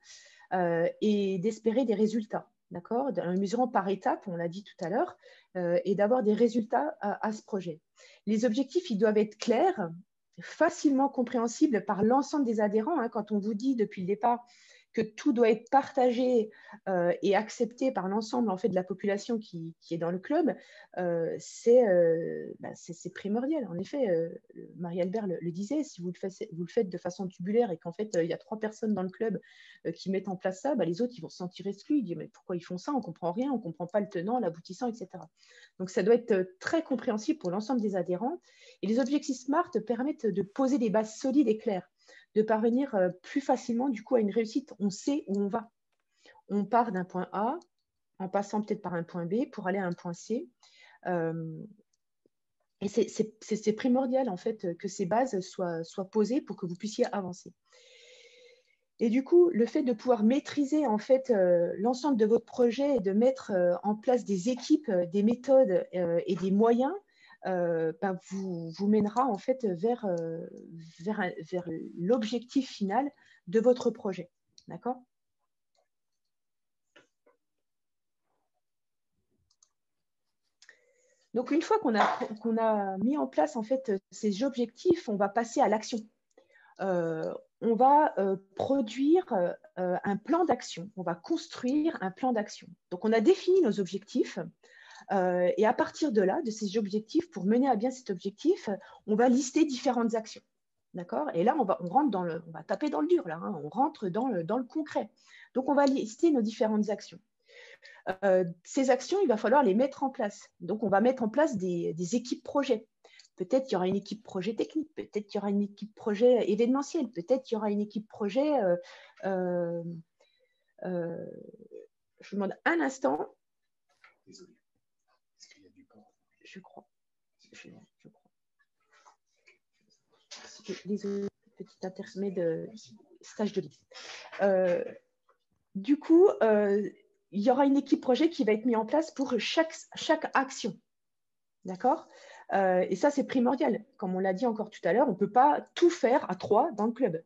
et d'espérer des résultats, d'accord, en mesurant par étapes, on l'a dit tout à l'heure, et d'avoir des résultats à ce projet. Les objectifs, ils doivent être clairs, facilement compréhensibles par l'ensemble des adhérents. Hein, quand on vous dit depuis le départ que tout doit être partagé et accepté par l'ensemble en fait, de la population qui est dans le club, c'est primordial. En effet, Marie-Albert le disait, si vous le faites de façon tubulaire et qu'en fait, il y a 3 personnes dans le club qui mettent en place ça, bah, les autres, ils vont se sentir exclus. Ils disent, mais pourquoi ils font ça? On ne comprend rien, on ne comprend pas le tenant, l'aboutissant, etc. Donc, ça doit être très compréhensible pour l'ensemble des adhérents. Et les objectifs SMART permettent de poser des bases solides et claires, de parvenir plus facilement du coup à une réussite. On sait où on va. On part d'un point A en passant peut-être par un point B pour aller à un point C. Et c'est primordial en fait que ces bases soient posées pour que vous puissiez avancer. Et du coup, le fait de pouvoir maîtriser en fait l'ensemble de votre projet et de mettre en place des équipes, des méthodes et des moyens vous mènera en fait vers l'objectif final de votre projet. D'accord? Donc, une fois qu'on a mis en place en fait ces objectifs, on va passer à l'action. On va produire un plan d'action. On va construire un plan d'action. Donc, on a défini nos objectifs. Et à partir de là, de ces objectifs, pour mener à bien cet objectif, on va lister différentes actions. D'accord? Et là, on va taper dans le dur, là, hein, on rentre dans le concret. Donc, on va lister nos différentes actions. Ces actions, il va falloir les mettre en place. Donc, on va mettre en place des équipes projets. Peut-être qu'il y aura une équipe projet technique, peut-être qu'il y aura une équipe projet événementielle, peut-être qu'il y aura une équipe projet… je vous demande un instant. Désolé. Est-ce qu'il y a du corps? Je crois. Désolé, petit intermède stage de liste. Du coup, il y aura une équipe projet qui va être mise en place pour chaque action. D'accord? Et ça, c'est primordial. Comme on l'a dit encore tout à l'heure, on ne peut pas tout faire à 3 dans le club.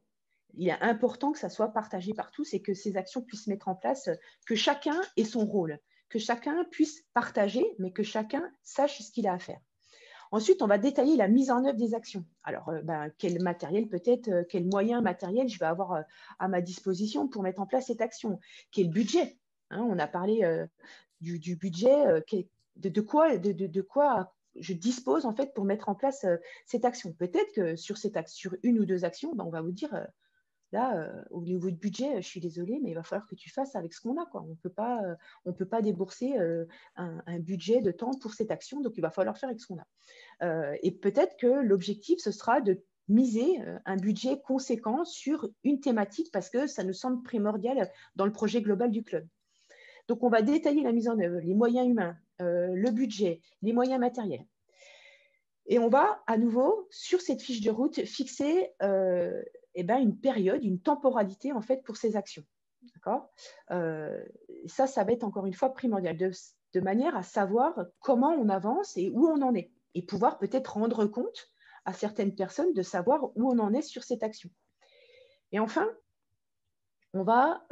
Il est important que ça soit partagé par tous et que ces actions puissent se mettre en place, que chacun ait son rôle, que chacun puisse partager, mais que chacun sache ce qu'il a à faire. Ensuite, on va détailler la mise en œuvre des actions. Alors, quel matériel peut-être, quel moyen matériel je vais avoir à ma disposition pour mettre en place cette action? Quel budget, hein? On a parlé du budget, de quoi je dispose en fait pour mettre en place cette action. Peut-être que sur une ou deux actions, on va vous dire là, au niveau du budget, je suis désolée, mais il va falloir que tu fasses avec ce qu'on a, quoi. On peut pas débourser un budget de temps pour cette action, donc il va falloir faire avec ce qu'on a. Et peut-être que l'objectif, ce sera de miser un budget conséquent sur une thématique parce que ça nous semble primordial dans le projet global du club. Donc, on va détailler la mise en œuvre, les moyens humains, le budget, les moyens matériels. Et on va, à nouveau, sur cette fiche de route, fixer une période, une temporalité, en fait, pour ces actions. D'accord ? Ça va être, encore une fois, primordial, de manière à savoir comment on avance et où on en est. Et pouvoir peut-être rendre compte à certaines personnes de savoir où on en est sur cette action. Et enfin, on va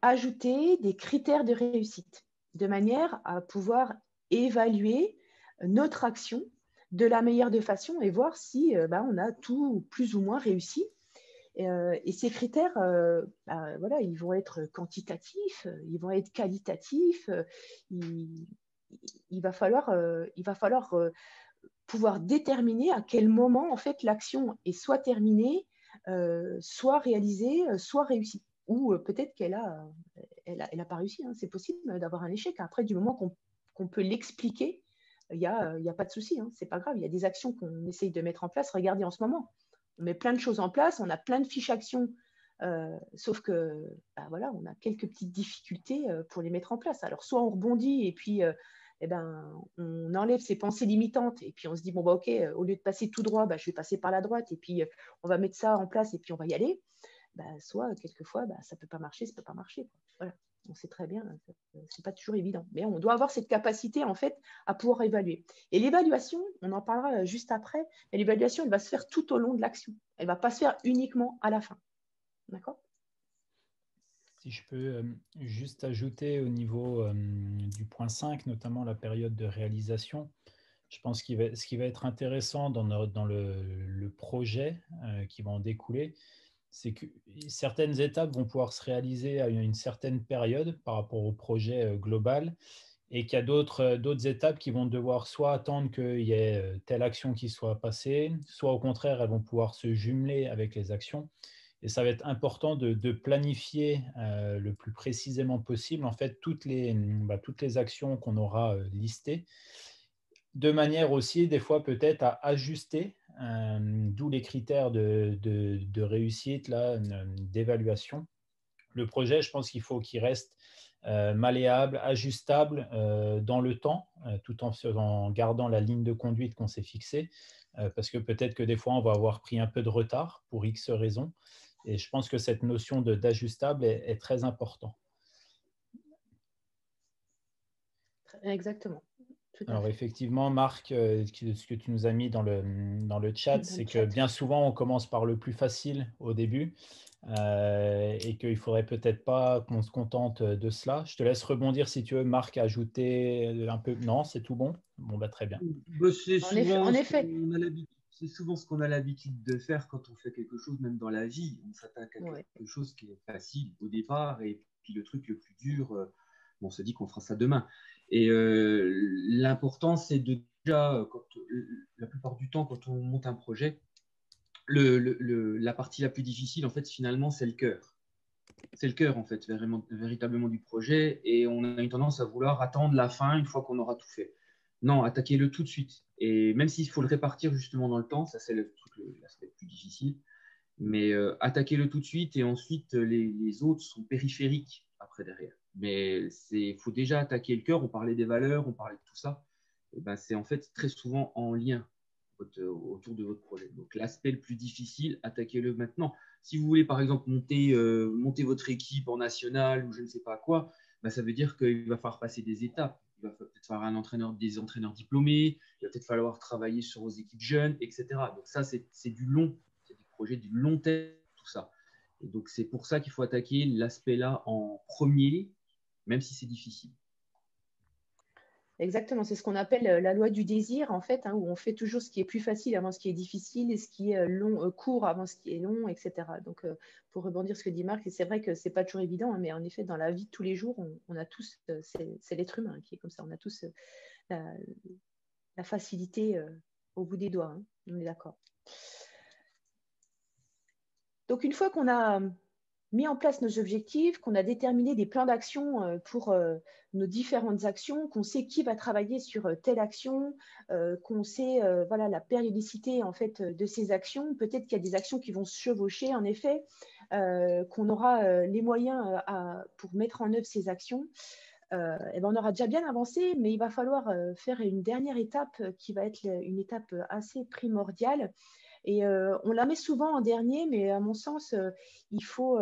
ajouter des critères de réussite, de manière à pouvoir évaluer notre action de la meilleure des façons et voir si on a tout plus ou moins réussi. Et ces critères, voilà, ils vont être quantitatifs, ils vont être qualitatifs. Il va falloir pouvoir déterminer à quel moment en fait l'action est soit terminée, soit réalisée, soit réussie. Ou peut-être qu'elle a pas réussi. Hein. C'est possible d'avoir un échec. Après, du moment qu'on peut l'expliquer, il n'y a pas de souci. Hein. Ce n'est pas grave. Il y a des actions qu'on essaye de mettre en place. Regardez en ce moment. On met plein de choses en place. On a plein de fiches actions. Sauf que, voilà, on a quelques petites difficultés pour les mettre en place. Alors, soit on rebondit et puis on enlève ces pensées limitantes et puis on se dit, bon, ok, au lieu de passer tout droit, je vais passer par la droite et puis on va mettre ça en place et puis on va y aller. Soit quelquefois ça peut pas marcher, ça peut pas marcher. Voilà, on sait très bien, c'est pas toujours évident, mais on doit avoir cette capacité en fait à pouvoir évaluer. Et l'évaluation, on en parlera juste après, mais l'évaluation elle va se faire tout au long de l'action, elle va pas se faire uniquement à la fin. D'accord ? Si je peux juste ajouter au niveau du point 5, notamment la période de réalisation, je pense que ce qui va être intéressant dans le projet qui va en découler, c'est que certaines étapes vont pouvoir se réaliser à une certaine période par rapport au projet global et qu'il y a d'autres étapes qui vont devoir soit attendre qu'il y ait telle action qui soit passée, soit au contraire, elles vont pouvoir se jumeler avec les actions. Et ça va être important de planifier le plus précisément possible en fait toutes les actions qu'on aura listées, de manière aussi des fois peut-être à ajuster, d'où les critères de réussite, d'évaluation. Le projet, je pense qu'il faut qu'il reste malléable, ajustable dans le temps, tout en gardant la ligne de conduite qu'on s'est fixée, parce que peut-être que des fois, on va avoir pris un peu de retard pour X raisons. Et je pense que cette notion d'ajustable est très importante. Exactement. Alors effectivement, Marc, ce que tu nous as mis dans le chat, c'est que bien souvent, on commence par le plus facile au début et qu'il ne faudrait peut-être pas qu'on se contente de cela. Je te laisse rebondir si tu veux, Marc, ajouter un peu. Non, c'est tout bon ? Bon, très bien. C'est souvent ce qu'on a l'habitude de faire quand on fait quelque chose, même dans la vie. On s'attaque à quelque chose qui est facile au départ et puis le truc le plus dur, on se dit qu'on fera ça demain. Et l'important, c'est déjà, la plupart du temps, quand on monte un projet, la partie la plus difficile, en fait, finalement, c'est le cœur. C'est le cœur, en fait, véritablement du projet. Et on a une tendance à vouloir attendre la fin une fois qu'on aura tout fait. Non, attaquez-le tout de suite. Et même s'il faut le répartir justement dans le temps, ça, c'est l'aspect le plus difficile. Mais attaquez-le tout de suite et ensuite, les autres sont périphériques après derrière. Mais il faut déjà attaquer le cœur. On parlait des valeurs, on parlait de tout ça. Et c'est en fait très souvent en lien autour de votre projet. Donc l'aspect le plus difficile, attaquez-le maintenant. Si vous voulez par exemple monter votre équipe en national ou je ne sais pas quoi, ça veut dire qu'il va falloir passer des étapes. Il va peut-être falloir des entraîneurs diplômés, il va peut-être falloir travailler sur vos équipes jeunes, etc. Donc ça, c'est du long, c'est des projets du long terme, tout ça. Et donc c'est pour ça qu'il faut attaquer l'aspect-là en premier, même si c'est difficile. Exactement, c'est ce qu'on appelle la loi du désir, en fait, hein, où on fait toujours ce qui est plus facile avant ce qui est difficile et ce qui est court avant ce qui est long, etc. Donc, pour rebondir sur ce que dit Marc, c'est vrai que ce n'est pas toujours évident, hein, mais en effet, dans la vie de tous les jours, on a tous, c'est l'être humain qui est comme ça, on a tous la facilité au bout des doigts, hein, on est d'accord. Donc, une fois qu'on a mis en place nos objectifs, qu'on a déterminé des plans d'action pour nos différentes actions, qu'on sait qui va travailler sur telle action, qu'on sait voilà, la périodicité en fait, de ces actions. Peut-être qu'il y a des actions qui vont se chevaucher, en effet, qu'on aura les moyens pour mettre en œuvre ces actions. Et ben on aura déjà bien avancé, mais il va falloir faire une dernière étape qui va être une étape assez primordiale. Et on la met souvent en dernier, mais à mon sens, il faut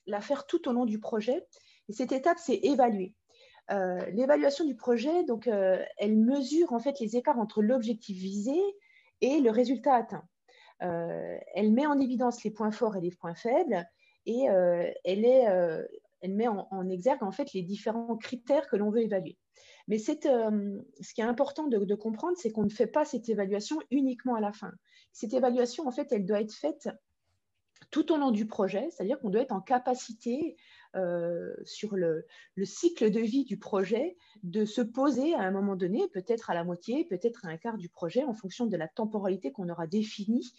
la faire tout au long du projet. Et cette étape, c'est évaluer. L'évaluation du projet, donc, elle mesure en fait les écarts entre l'objectif visé et le résultat atteint. Elle met en évidence les points forts et les points faibles, et elle met en exergue en fait les différents critères que l'on veut évaluer. Mais ce qui est important de comprendre, c'est qu'on ne fait pas cette évaluation uniquement à la fin. Cette évaluation, en fait, elle doit être faite tout au long du projet, c'est-à-dire qu'on doit être en capacité sur le cycle de vie du projet de se poser à un moment donné, peut-être à la moitié, peut-être à un quart du projet, en fonction de la temporalité qu'on aura définie,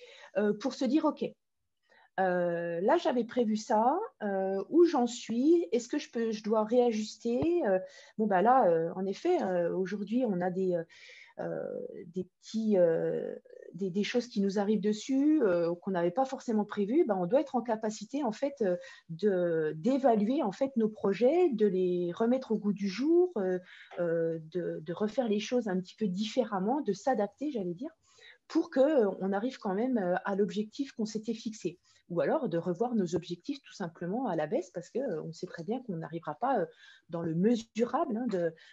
pour se dire, OK, là, j'avais prévu ça, où j'en suis, est-ce que je dois réajuster bon, bah là, en effet, aujourd'hui, on a des choses qui nous arrivent dessus, qu'on n'avait pas forcément prévues. Ben, on doit être en capacité, en fait, d'évaluer en fait, nos projets, de les remettre au goût du jour, de refaire les choses un petit peu différemment, de s'adapter, j'allais dire, pour qu'on arrive quand même à l'objectif qu'on s'était fixé. Ou alors de revoir nos objectifs tout simplement à la baisse, parce qu'on sait très bien qu'on n'arrivera pas dans le mesurable hein,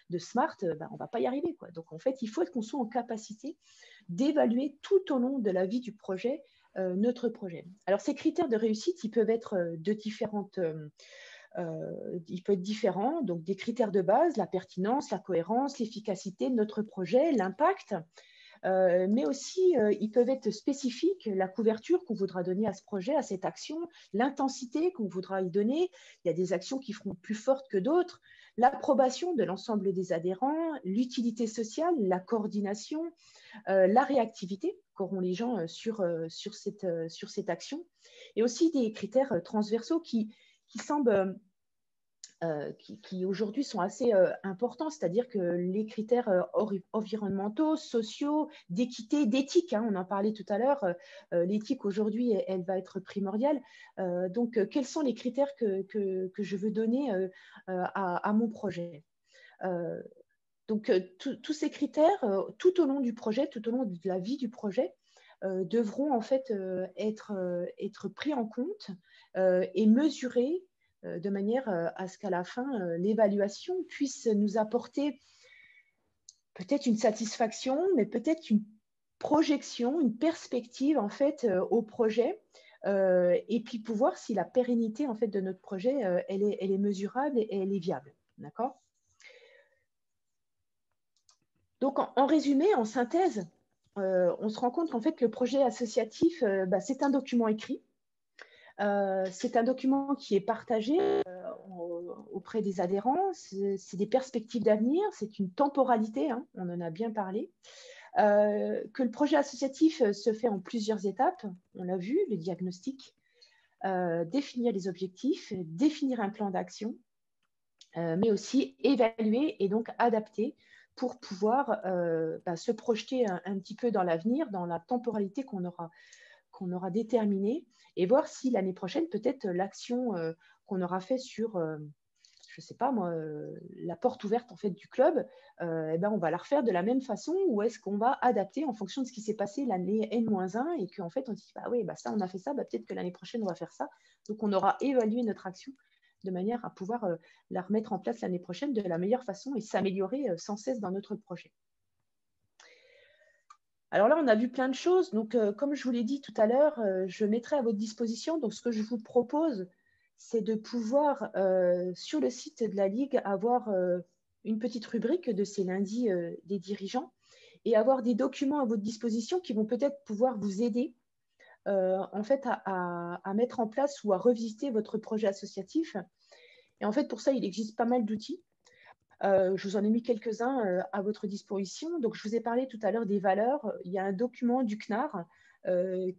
de SMART, ben, on ne va pas y arriver, quoi. Donc en fait, il faut qu'on soit en capacité d'évaluer tout au long de la vie du projet notre projet. Alors ces critères de réussite, ils peuvent être de différentes... il peut être différent, donc des critères de base, la pertinence, la cohérence, l'efficacité de notre projet, l'impact, mais aussi ils peuvent être spécifiques, la couverture qu'on voudra donner à ce projet, à cette action, l'intensité qu'on voudra y donner. Il y a des actions qui seront plus fortes que d'autres, l'approbation de l'ensemble des adhérents, l'utilité sociale, la coordination, la réactivité qu'auront les gens sur cette action, et aussi des critères transversaux qui semblent qui aujourd'hui sont assez importants, c'est-à-dire que les critères environnementaux, sociaux, d'équité, d'éthique, hein, on en parlait tout à l'heure, l'éthique aujourd'hui, elle va être primordiale. Donc, quels sont les critères que je veux donner à mon projet donc, tous ces critères, tout au long du projet, tout au long de la vie du projet, devront en fait être pris en compte et mesurés de manière à ce qu'à la fin, l'évaluation puisse nous apporter peut-être une satisfaction, mais peut-être une projection, une perspective en fait au projet, et puis pour voir si la pérennité en fait de notre projet, elle est mesurable et elle est viable. D'accord ? Donc en résumé, en synthèse, on se rend compte qu'en fait le projet associatif, c'est un document écrit. C'est un document qui est partagé auprès des adhérents, c'est des perspectives d'avenir, c'est une temporalité, hein, on en a bien parlé, que le projet associatif se fait en plusieurs étapes, on l'a vu, le diagnostic, définir les objectifs, définir un plan d'action, mais aussi évaluer et donc adapter pour pouvoir se projeter un petit peu dans l'avenir, dans la temporalité qu'on aura déterminée, et voir si l'année prochaine, peut-être l'action qu'on aura fait sur, je ne sais pas moi, la porte ouverte en fait du club, on va la refaire de la même façon, ou est-ce qu'on va adapter en fonction de ce qui s'est passé l'année N-1 et qu'en fait on se dit, ça on a fait ça, peut-être que l'année prochaine on va faire ça. Donc on aura évalué notre action de manière à pouvoir la remettre en place l'année prochaine de la meilleure façon et s'améliorer sans cesse dans notre projet. Alors là, on a vu plein de choses. Donc, comme je vous l'ai dit tout à l'heure, je mettrai à votre disposition. Donc, ce que je vous propose, c'est de pouvoir, sur le site de la Ligue, avoir une petite rubrique de ces lundis des dirigeants et avoir des documents à votre disposition qui vont peut-être pouvoir vous aider en fait, à mettre en place ou à revisiter votre projet associatif. Et en fait, pour ça, il existe pas mal d'outils. Je vous en ai mis quelques-uns à votre disposition. Donc, je vous ai parlé tout à l'heure des valeurs. Il y a un document du CNAR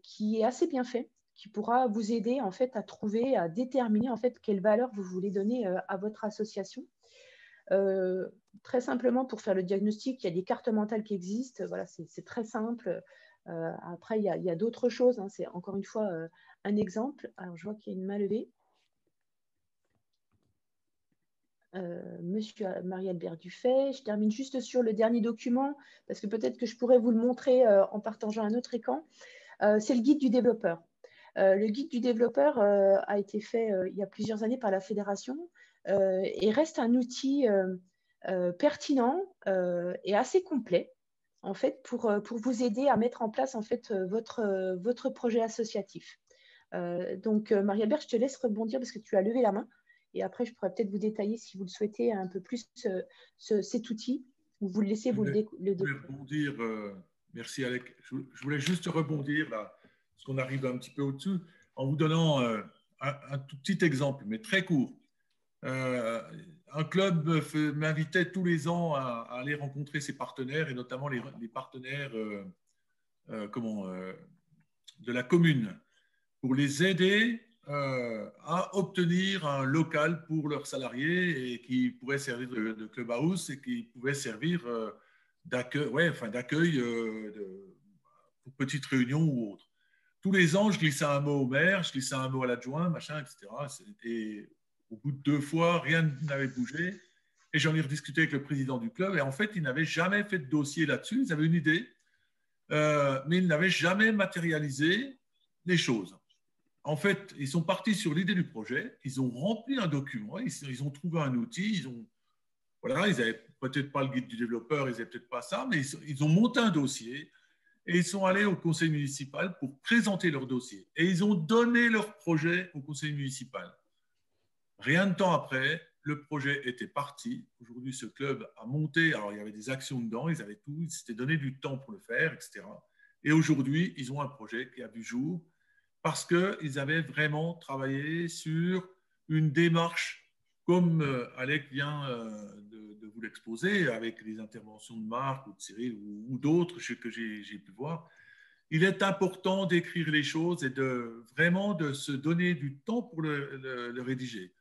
qui est assez bien fait, qui pourra vous aider en fait à trouver, à déterminer en fait quelles valeurs vous voulez donner à votre association. Très simplement, pour faire le diagnostic, il y a des cartes mentales qui existent. Voilà, c'est très simple. Après, il y a d'autres choses. Hein. C'est encore une fois un exemple. Alors, je vois qu'il y a une main levée. Monsieur Marie-Albert Dufay. Je termine juste sur le dernier document, parce que peut-être que je pourrais vous le montrer en partageant un autre écran. C'est le guide du développeur. Le guide du développeur a été fait il y a plusieurs années par la fédération et reste un outil pertinent et assez complet en fait, pour vous aider à mettre en place en fait, votre projet associatif. Donc, Marie-Albert, je te laisse rebondir parce que tu as levé la main. Et après, je pourrais peut-être vous détailler, si vous le souhaitez, un peu plus cet outil, ou vous le laissez le rebondir, merci Alec. Je voulais juste rebondir là, parce qu'on arrive un petit peu au-dessus, en vous donnant un tout petit exemple, mais très court. Un club m'invitait tous les ans à aller rencontrer ses partenaires, et notamment les partenaires de la commune, pour les aider à obtenir un local pour leurs salariés et qui pourrait servir de clubhouse et qui pouvait servir d'accueil pour petites réunions ou autres. Tous les ans, je glissais un mot au maire, je glissais un mot à l'adjoint, machin, etc. Et au bout de 2 fois, rien n'avait bougé. Et j'en ai rediscuté avec le président du club. Et en fait, ils n'avaient jamais fait de dossier là-dessus. Ils avaient une idée, mais ils n'avaient jamais matérialisé les choses. En fait, ils sont partis sur l'idée du projet. Ils ont rempli un document. Ils ont trouvé un outil. Ils n'avaient peut-être pas le guide du développeur, ils n'avaient peut-être pas ça, mais ils ont monté un dossier. Et ils sont allés au conseil municipal pour présenter leur dossier. Et ils ont donné leur projet au conseil municipal. Rien de temps après, le projet était parti. Aujourd'hui, ce club a monté. Alors, il y avait des actions dedans, ils avaient tout. Ils s'étaient donné du temps pour le faire, etc. Et aujourd'hui, ils ont un projet qui a vu jour parce qu'ils avaient vraiment travaillé sur une démarche, comme Alec vient de vous l'exposer, avec les interventions de Marc ou de Cyril ou d'autres que j'ai pu voir. Il est important d'écrire les choses et vraiment de se donner du temps pour le rédiger.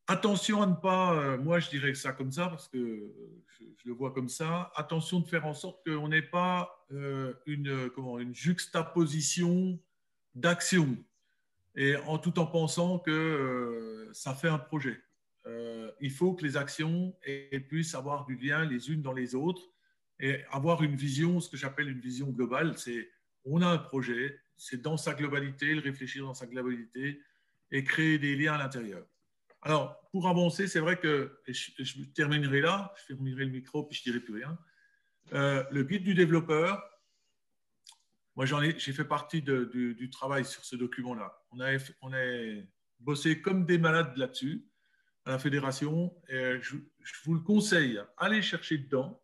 Attention à ne pas, moi je dirais ça comme ça parce que je le vois comme ça, attention de faire en sorte qu'on n'ait pas une juxtaposition d'action et tout en pensant que ça fait un projet. Il faut que les actions puissent avoir du lien les unes dans les autres et avoir une vision, ce que j'appelle une vision globale, c'est on a un projet, c'est dans sa globalité, le réfléchir dans sa globalité et créer des liens à l'intérieur. Alors, pour avancer, c'est vrai que, et je terminerai là, je fermerai le micro puis je ne dirai plus rien. Le guide du développeur, moi j'ai fait partie du travail sur ce document-là. On a bossé comme des malades là-dessus à la fédération. Et je vous le conseille, allez chercher dedans,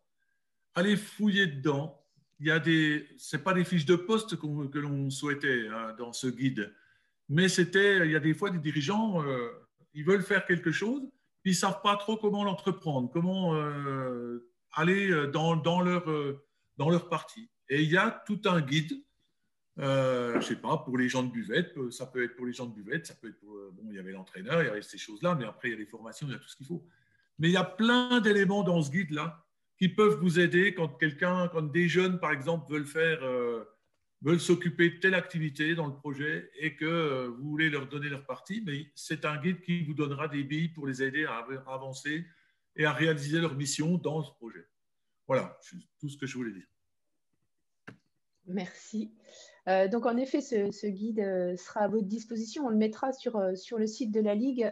allez fouiller dedans. Ce n'est pas des fiches de poste que l'on souhaitait hein, dans ce guide, mais il y a des fois des dirigeants, ils veulent faire quelque chose, puis ils ne savent pas trop comment l'entreprendre, comment aller dans leur partie. Et il y a tout un guide. Je ne sais pas, pour les gens de buvette, ça peut être pour les gens de buvette, ça peut être pour, il y avait l'entraîneur, il y avait ces choses-là, mais après il y a les formations, il y a tout ce qu'il faut. Mais il y a plein d'éléments dans ce guide-là qui peuvent vous aider quand des jeunes, par exemple, veulent s'occuper de telle activité dans le projet et que vous voulez leur donner leur partie, mais c'est un guide qui vous donnera des billes pour les aider à avancer et à réaliser leur mission dans ce projet. Voilà, c'est tout ce que je voulais dire. Merci. Donc, en effet, ce guide sera à votre disposition. On le mettra sur le site de la Ligue.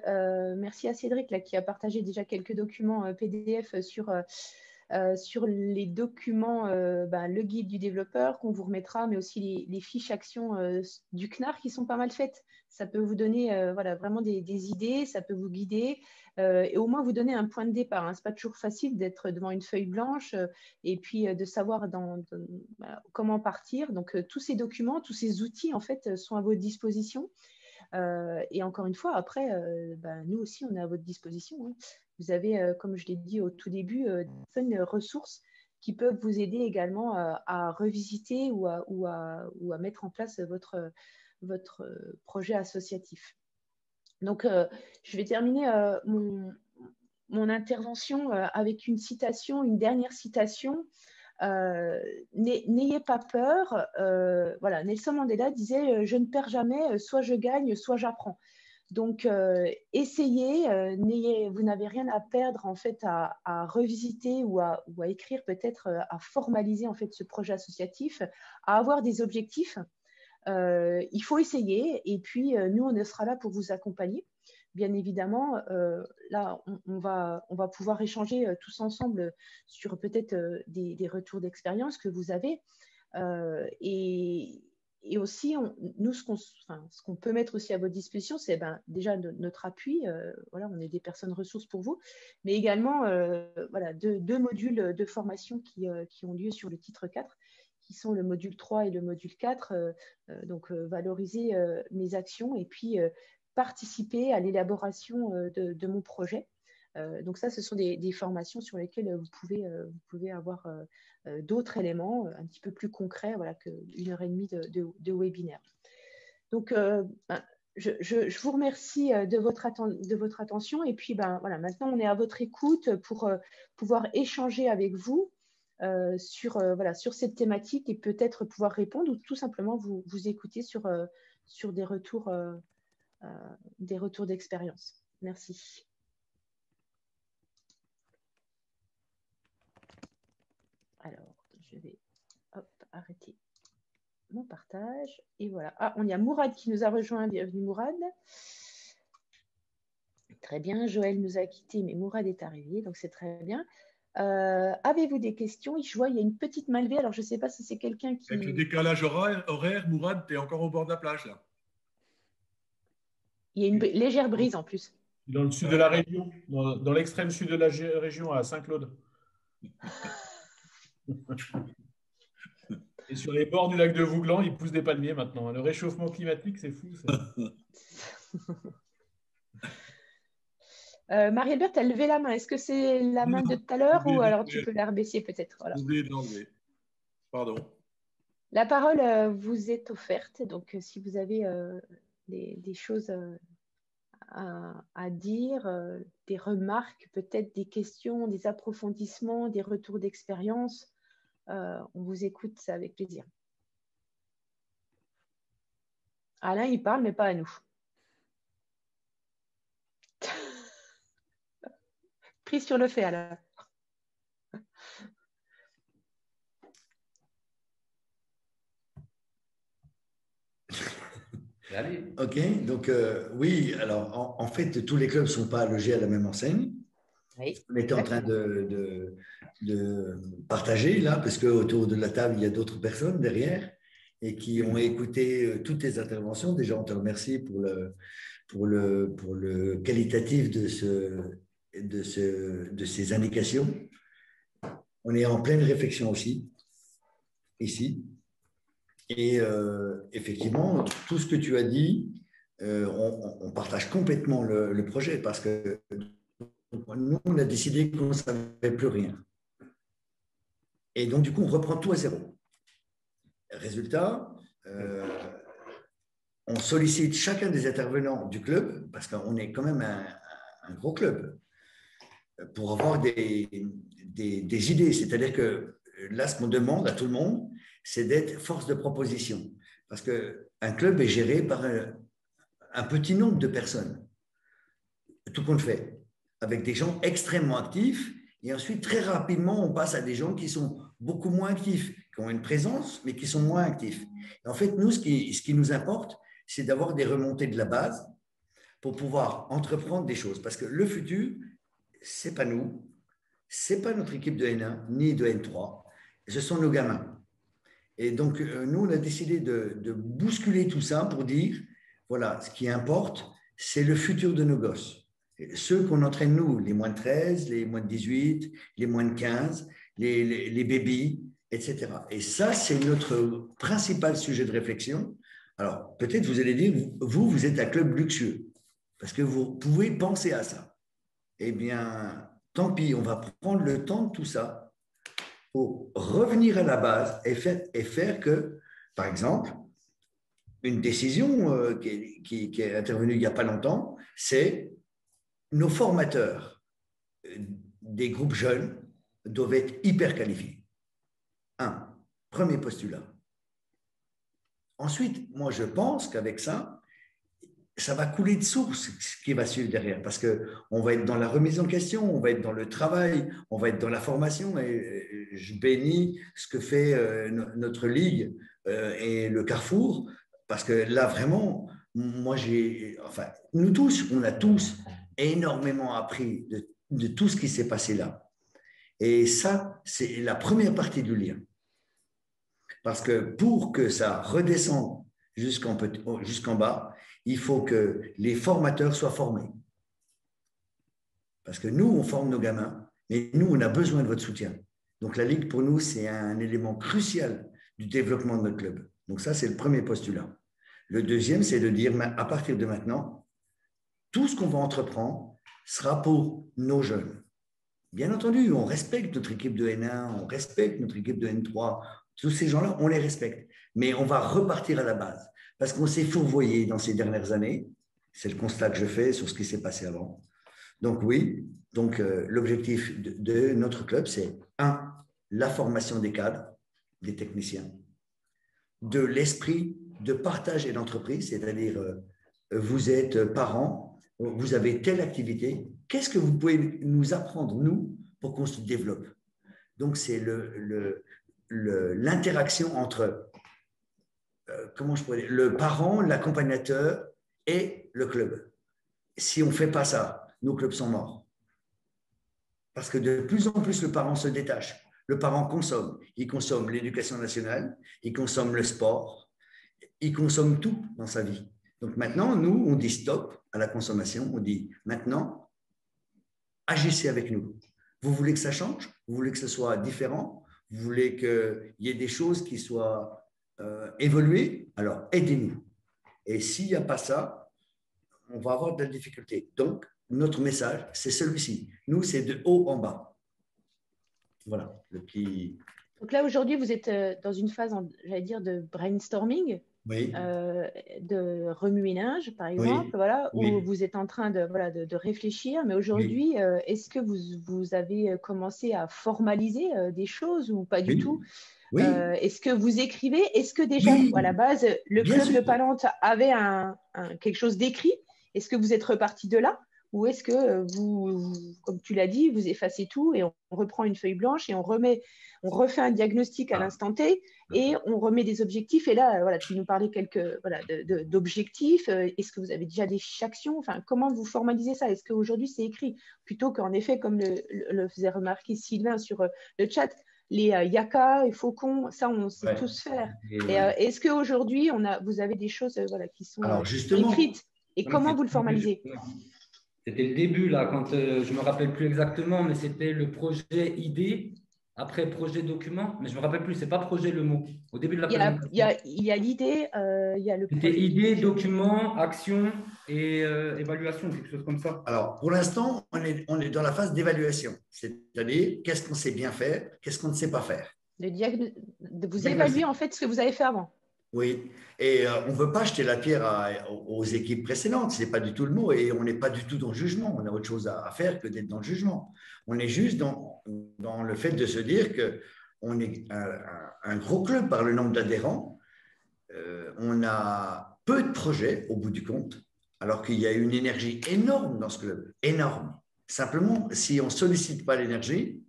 Merci à Cédric là, qui a partagé déjà quelques documents PDF sur sur les documents, le guide du développeur qu'on vous remettra, mais aussi les fiches actions du CNAR qui sont pas mal faites. Ça peut vous donner vraiment des idées, ça peut vous guider et au moins vous donner un point de départ. Hein. Ce n'est pas toujours facile d'être devant une feuille blanche et puis de savoir comment partir. Donc, tous ces documents, tous ces outils, en fait, sont à votre disposition. Et encore une fois, après, nous aussi, on est à votre disposition. Hein. Vous avez, comme je l'ai dit au tout début, certaines ressources qui peuvent vous aider également à revisiter ou à mettre en place votre projet associatif. Donc, je vais terminer mon intervention avec une citation, une dernière citation. N'ayez pas peur. Voilà, Nelson Mandela disait je ne perds jamais, soit je gagne, soit j'apprends. Donc, essayez, vous n'avez rien à perdre en fait à revisiter ou à écrire, peut-être à formaliser en fait ce projet associatif, à avoir des objectifs. Il faut essayer et puis nous, on sera là pour vous accompagner. Bien évidemment, là, on va pouvoir échanger tous ensemble sur peut-être des retours d'expérience que vous avez. Et aussi, nous, ce qu'on peut mettre aussi à votre disposition, c'est déjà notre appui. Voilà, on est des personnes ressources pour vous, mais également deux modules de formation qui ont lieu sur le titre 4, qui sont le module 3 et le module 4. Donc, valoriser mes actions et puis participer à l'élaboration de mon projet. Donc ça, ce sont des formations sur lesquelles vous pouvez avoir d'autres éléments un petit peu plus concrets qu'1 heure et demie de webinaire. Donc, je vous remercie de votre attention et puis maintenant, on est à votre écoute pour pouvoir échanger avec vous sur cette thématique et peut-être pouvoir répondre ou tout simplement vous écouter sur des retours d'expérience. Merci. Alors, je vais arrêter mon partage. Et voilà. Ah, on y a Mourad qui nous a rejoint. Bienvenue Mourad. Très bien. Joël nous a quittés, mais Mourad est arrivé, donc c'est très bien. Avez-vous des questions? Je vois, il y a une petite main levée. Alors, je ne sais pas si c'est quelqu'un qui… Avec le décalage horaire, Mourad, tu es encore au bord de la plage, là. Il y a une légère brise en plus. Dans le sud de la région, dans l'extrême sud de la région, à Saint-Claude. Et sur les bords du lac de Vouglan, ils poussent des palmiers maintenant. Le réchauffement climatique, c'est fou. Marie-Albert, tu as levé la main. Est-ce que c'est la main de tout à l'heure ou alors tu peux la rebaisser peut-être? Voilà. Pardon. La parole vous est offerte. Donc, si vous avez des choses à dire, des remarques, peut-être des questions, des approfondissements, des retours d'expérience, on vous écoute avec plaisir. Alain, il parle, mais pas à nous. Prise sur le fait, Alain. Ok, donc oui, alors en fait, tous les clubs ne sont pas logés à la même enseigne. Oui, on était en train de partager là, parce qu'autour de la table, il y a d'autres personnes derrière et qui ont écouté toutes les interventions. Déjà, on te remercie pour le qualitatif de ces indications. On est en pleine réflexion aussi, ici. Et effectivement, tout ce que tu as dit, on partage complètement le projet parce que nous, on a décidé qu'on ne savait plus rien. Et donc, du coup, on reprend tout à zéro. Résultat, on sollicite chacun des intervenants du club, parce qu'on est quand même un gros club, pour avoir des idées. C'est-à-dire que là, ce qu'on demande à tout le monde, c'est d'être force de proposition. Parce qu'un club est géré par un petit nombre de personnes, tout compte fait, avec des gens extrêmement actifs. Et ensuite, très rapidement, on passe à des gens qui sont beaucoup moins actifs, qui ont une présence, mais qui sont moins actifs. Et en fait, nous, ce qui nous importe, c'est d'avoir des remontées de la base pour pouvoir entreprendre des choses. Parce que le futur, ce n'est pas nous, ce n'est pas notre équipe de N1 ni de N3, ce sont nos gamins. Et donc, nous, on a décidé de bousculer tout ça pour dire, voilà, ce qui importe, c'est le futur de nos gosses. Ceux qu'on entraîne, nous, les moins de 13, les moins de 18, les moins de 15, les bébés, etc. Et ça, c'est notre principal sujet de réflexion. Alors, peut-être vous allez dire, vous êtes un club luxueux, parce que vous pouvez penser à ça. Eh bien, tant pis, on va prendre le temps de tout ça pour revenir à la base et faire que, par exemple, une décision qui est intervenue il n'y a pas longtemps, c'est nos formateurs des groupes jeunes doivent être hyper qualifiés. Premier postulat. Ensuite, moi, je pense qu'avec ça, ça va couler de source ce qui va suivre derrière, parce qu'on va être dans la remise en question, on va être dans le travail, on va être dans la formation, et je bénis ce que fait notre ligue et le Carrefour, parce que là, vraiment, moi, nous tous, on a tous énormément appris de tout ce qui s'est passé là. Et ça, c'est la première partie du lien. Parce que pour que ça redescende jusqu'en bas, il faut que les formateurs soient formés. Parce que nous, on forme nos gamins, mais nous, on a besoin de votre soutien. Donc, la Ligue, pour nous, c'est un élément crucial du développement de notre club. Donc, ça, c'est le premier postulat. Le deuxième, c'est de dire, à partir de maintenant, tout ce qu'on va entreprendre sera pour nos jeunes. Bien entendu, on respecte notre équipe de N1, on respecte notre équipe de N3, tous ces gens-là, on les respecte. Mais on va repartir à la base. Parce qu'on s'est fourvoyé dans ces dernières années. C'est le constat que je fais sur ce qui s'est passé avant. Donc oui, l'objectif de notre club, c'est la formation des cadres, des techniciens, de l'esprit de partage et d'entreprise, c'est-à-dire vous êtes parents, vous avez telle activité, qu'est-ce que vous pouvez nous apprendre, nous, pour qu'on se développe? Donc c'est l'interaction entre le parent, l'accompagnateur et le club. Si on ne fait pas ça, nos clubs sont morts. Parce que de plus en plus, le parent se détache. Le parent consomme. Il consomme l'éducation nationale, il consomme le sport, il consomme tout dans sa vie. Donc maintenant, nous, on dit stop à la consommation. On dit maintenant, agissez avec nous. Vous voulez que ça change? Vous voulez que ce soit différent? Vous voulez qu'il y ait des choses qui soient évoluées? Alors, aidez-nous. Et s'il n'y a pas ça, on va avoir de la difficulté. Donc, notre message, c'est celui-ci. Nous, c'est de haut en bas. Voilà. Donc là, aujourd'hui, vous êtes dans une phase, j'allais dire, de brainstorming, oui. De remue-ménage, par exemple, voilà, oui. où vous êtes en train de réfléchir. Mais aujourd'hui, est-ce que vous avez commencé à formaliser des choses ou pas du tout? Oui. Est-ce que vous écrivez? Est-ce que déjà, à la base, le club de Palante avait quelque chose d'écrit? Est-ce que vous êtes reparti de là? Ou est-ce que vous, comme tu l'as dit, vous effacez tout et on reprend une feuille blanche et on refait un diagnostic à l'instant T et on remet des objectifs? Et là, voilà, tu nous parlais d'objectifs. Est-ce que vous avez déjà des fiches actions? Enfin, comment vous formalisez ça? Est-ce qu'aujourd'hui, c'est écrit? Plutôt qu'en effet, comme le faisait remarquer Sylvain sur le chat, les yaka et faucons, ça, on sait tous faire. Est-ce qu'aujourd'hui, vous avez des choses qui sont écrites? Et comment vous le formalisez? C'était le début, là, quand je ne me rappelle plus exactement, mais c'était le projet idée, après projet document, mais je ne me rappelle plus, ce n'est pas projet le mot. Au début de la présentation. Il y a l'idée, il y a le projet. C'était idée, document, action et évaluation, quelque chose comme ça. Alors, pour l'instant, on est dans la phase d'évaluation, c'est-à-dire qu'est-ce qu'on sait bien faire, qu'est-ce qu'on ne sait pas faire. Vous évaluez en fait ce que vous avez fait avant. Oui, et on ne veut pas jeter la pierre aux équipes précédentes, ce n'est pas du tout le mot, et on n'est pas du tout dans le jugement, on a autre chose à faire que d'être dans le jugement. On est juste dans le fait de se dire qu'on est un gros club par le nombre d'adhérents, on a peu de projets au bout du compte, alors qu'il y a une énergie énorme dans ce club, énorme. Simplement, si on ne sollicite pas l'énergie,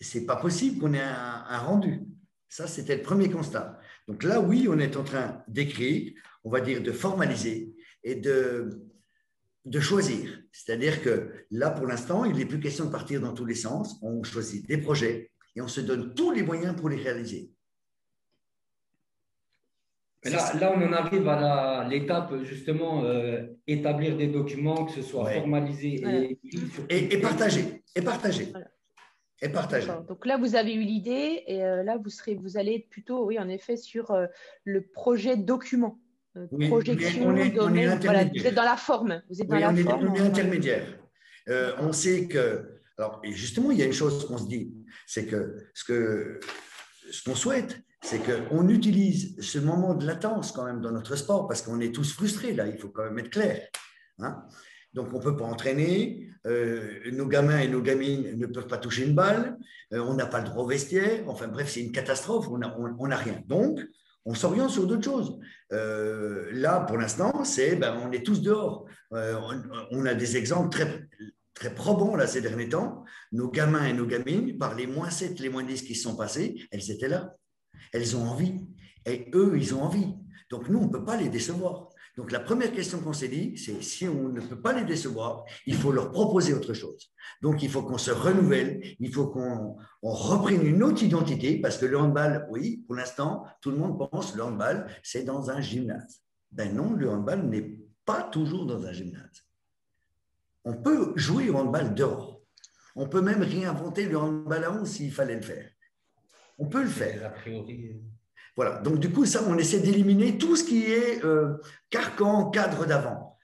ce n'est pas possible qu'on ait un rendu. Ça, c'était le premier constat. Donc là, oui, on est en train d'écrire, on va dire de formaliser et de de choisir. C'est-à-dire que là, pour l'instant, il n'est plus question de partir dans tous les sens. On choisit des projets et on se donne tous les moyens pour les réaliser. Là, on en arrive à l'étape, justement, établir des documents, que ce soit formalisé et partagé. Et partagé. Voilà. Et partagé. Donc là, vous avez eu l'idée et là, vous allez être plutôt, oui, en effet, sur le projet document. Projection, données. Voilà, vous êtes dans la forme. Vous êtes dans la forme. On est intermédiaire. On sait que… Alors, et justement, il y a une chose qu'on se dit, c'est que ce qu'on souhaite, c'est qu'on utilise ce moment de latence quand même dans notre sport, parce qu'on est tous frustrés, là, il faut quand même être clair. Hein. Donc, on ne peut pas entraîner, nos gamins et nos gamines ne peuvent pas toucher une balle, on n'a pas le droit au vestiaire, enfin bref, c'est une catastrophe, on n'a rien. Donc, on s'oriente sur d'autres choses. Là, pour l'instant, on est tous dehors. On a des exemples très probants là, ces derniers temps. Nos gamins et nos gamines, par les -7, les -10 qui se sont passés, elles étaient là. Elles ont envie. Et eux, ils ont envie. Donc, nous, on ne peut pas les décevoir. Donc, la première question qu'on s'est dit, c'est si on ne peut pas les décevoir, il faut leur proposer autre chose. Donc, il faut qu'on se renouvelle, il faut qu'on reprenne une autre identité, parce que le handball, oui, pour l'instant, tout le monde pense que le handball, c'est dans un gymnase. Ben non, le handball n'est pas toujours dans un gymnase. On peut jouer au handball dehors. On peut même réinventer le handball à 11 s'il fallait le faire. On peut le faire. A priori. Voilà. Donc, du coup, ça, on essaie d'éliminer tout ce qui est carcan, cadre d'avant,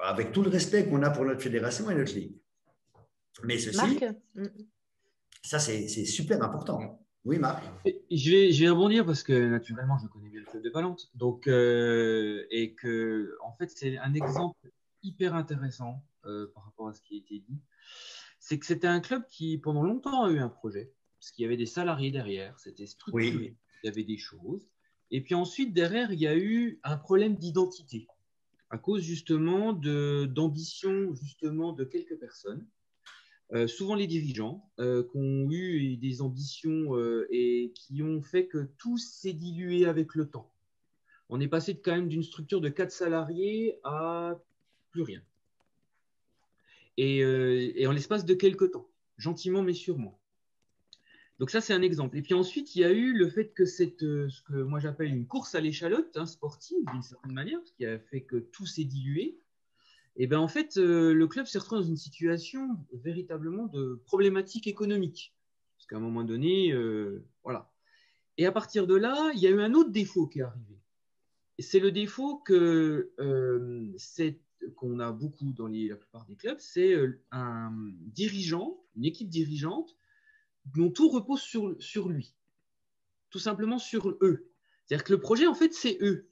avec tout le respect qu'on a pour notre fédération et notre ligue. Mais ceci, Marc, ça, c'est super important. Oui, Marc. Je vais rebondir parce que naturellement, je connais bien le club de Valente. Donc, et que, en fait, c'est un exemple hyper intéressant par rapport à ce qui a été dit. C'est que c'était un club qui, pendant longtemps, a eu un projet, parce qu'il y avait des salariés derrière, c'était structuré, oui. Il y avait des choses. Et puis ensuite, derrière, il y a eu un problème d'identité, à cause justement d'ambition justement de quelques personnes. Souvent les dirigeants qui ont eu des ambitions et qui ont fait que tout s'est dilué avec le temps. On est passé quand même d'une structure de 4 salariés à plus rien. Et en l'espace de quelques temps, gentiment mais sûrement. Donc ça, c'est un exemple. Et puis ensuite, il y a eu le fait que ce que moi j'appelle une course à l'échalote sportive, d'une certaine manière, ce qui a fait que tout s'est dilué. Et bien en fait, le club s'est retrouvé dans une situation véritablement de problématique économique. Parce qu'à un moment donné, voilà. Et à partir de là, il y a eu un autre défaut qui est arrivé. Et c'est le défaut qu'on a beaucoup dans la plupart des clubs, c'est un dirigeant, une équipe dirigeante, dont tout repose sur lui. Tout simplement sur eux. C'est-à-dire que le projet, en fait, c'est eux.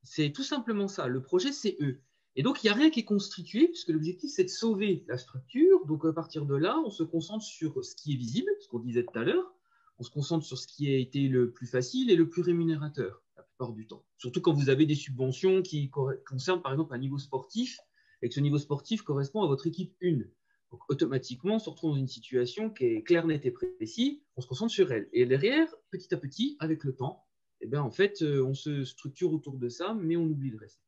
C'est tout simplement ça. Le projet, c'est eux. Et donc, il n'y a rien qui est constitué, puisque l'objectif, c'est de sauver la structure. Donc, à partir de là, on se concentre sur ce qui est visible, ce qu'on disait tout à l'heure. On se concentre sur ce qui a été le plus facile et le plus rémunérateur, la plupart du temps. Surtout quand vous avez des subventions qui concernent, par exemple, un niveau sportif, et que ce niveau sportif correspond à votre équipe 1. Donc, automatiquement, on se retrouve dans une situation qui est claire, nette et précise. On se concentre sur elle. Et derrière, petit à petit, avec le temps, eh bien, en fait, on se structure autour de ça, mais on oublie le reste.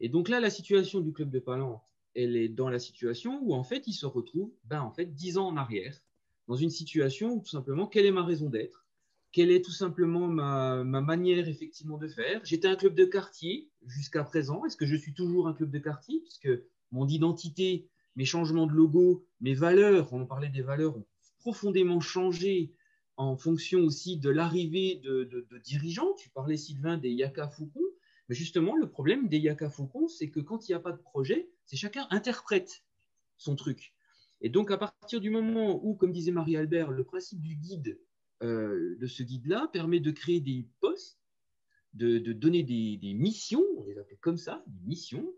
Et donc là, la situation du club de Valente, elle est dans la situation où, en fait, il se retrouve, en fait, 10 ans en arrière, dans une situation où, tout simplement, quelle est ma raison d'être? Quelle est tout simplement ma manière, effectivement, de faire? J'étais un club de quartier jusqu'à présent. Est-ce que je suis toujours un club de quartier? Puisque mon identité, mes changements de logo, mes valeurs, on en parlait des valeurs, ont profondément changé en fonction aussi de l'arrivée de dirigeants. Tu parlais, Sylvain, des Yaka Faucon. Mais justement, le problème des Yaka Faucon, c'est que quand il n'y a pas de projet, c'est chacun interprète son truc. Et donc, à partir du moment où, comme disait Marie-Albert, le principe du guide, de ce guide-là, permet de créer des postes, de donner des missions, on les appelle comme ça, des missions.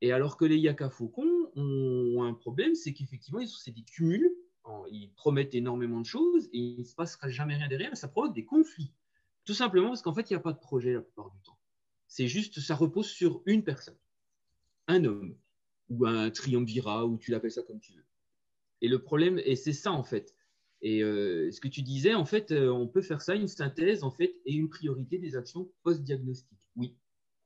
Et alors que les Yaka Faucon ont un problème, c'est qu'effectivement, c'est des cumuls, ils promettent énormément de choses et il ne se passera jamais rien derrière et ça provoque des conflits. Tout simplement parce qu'en fait, il n'y a pas de projet la plupart du temps. C'est juste, ça repose sur une personne, un homme, ou un triumvirat, ou tu l'appelles ça comme tu veux. Et le problème, et c'est ça en fait. Et ce que tu disais, en fait, on peut faire ça, une synthèse, en fait, et une priorité des actions post-diagnostiques. Oui.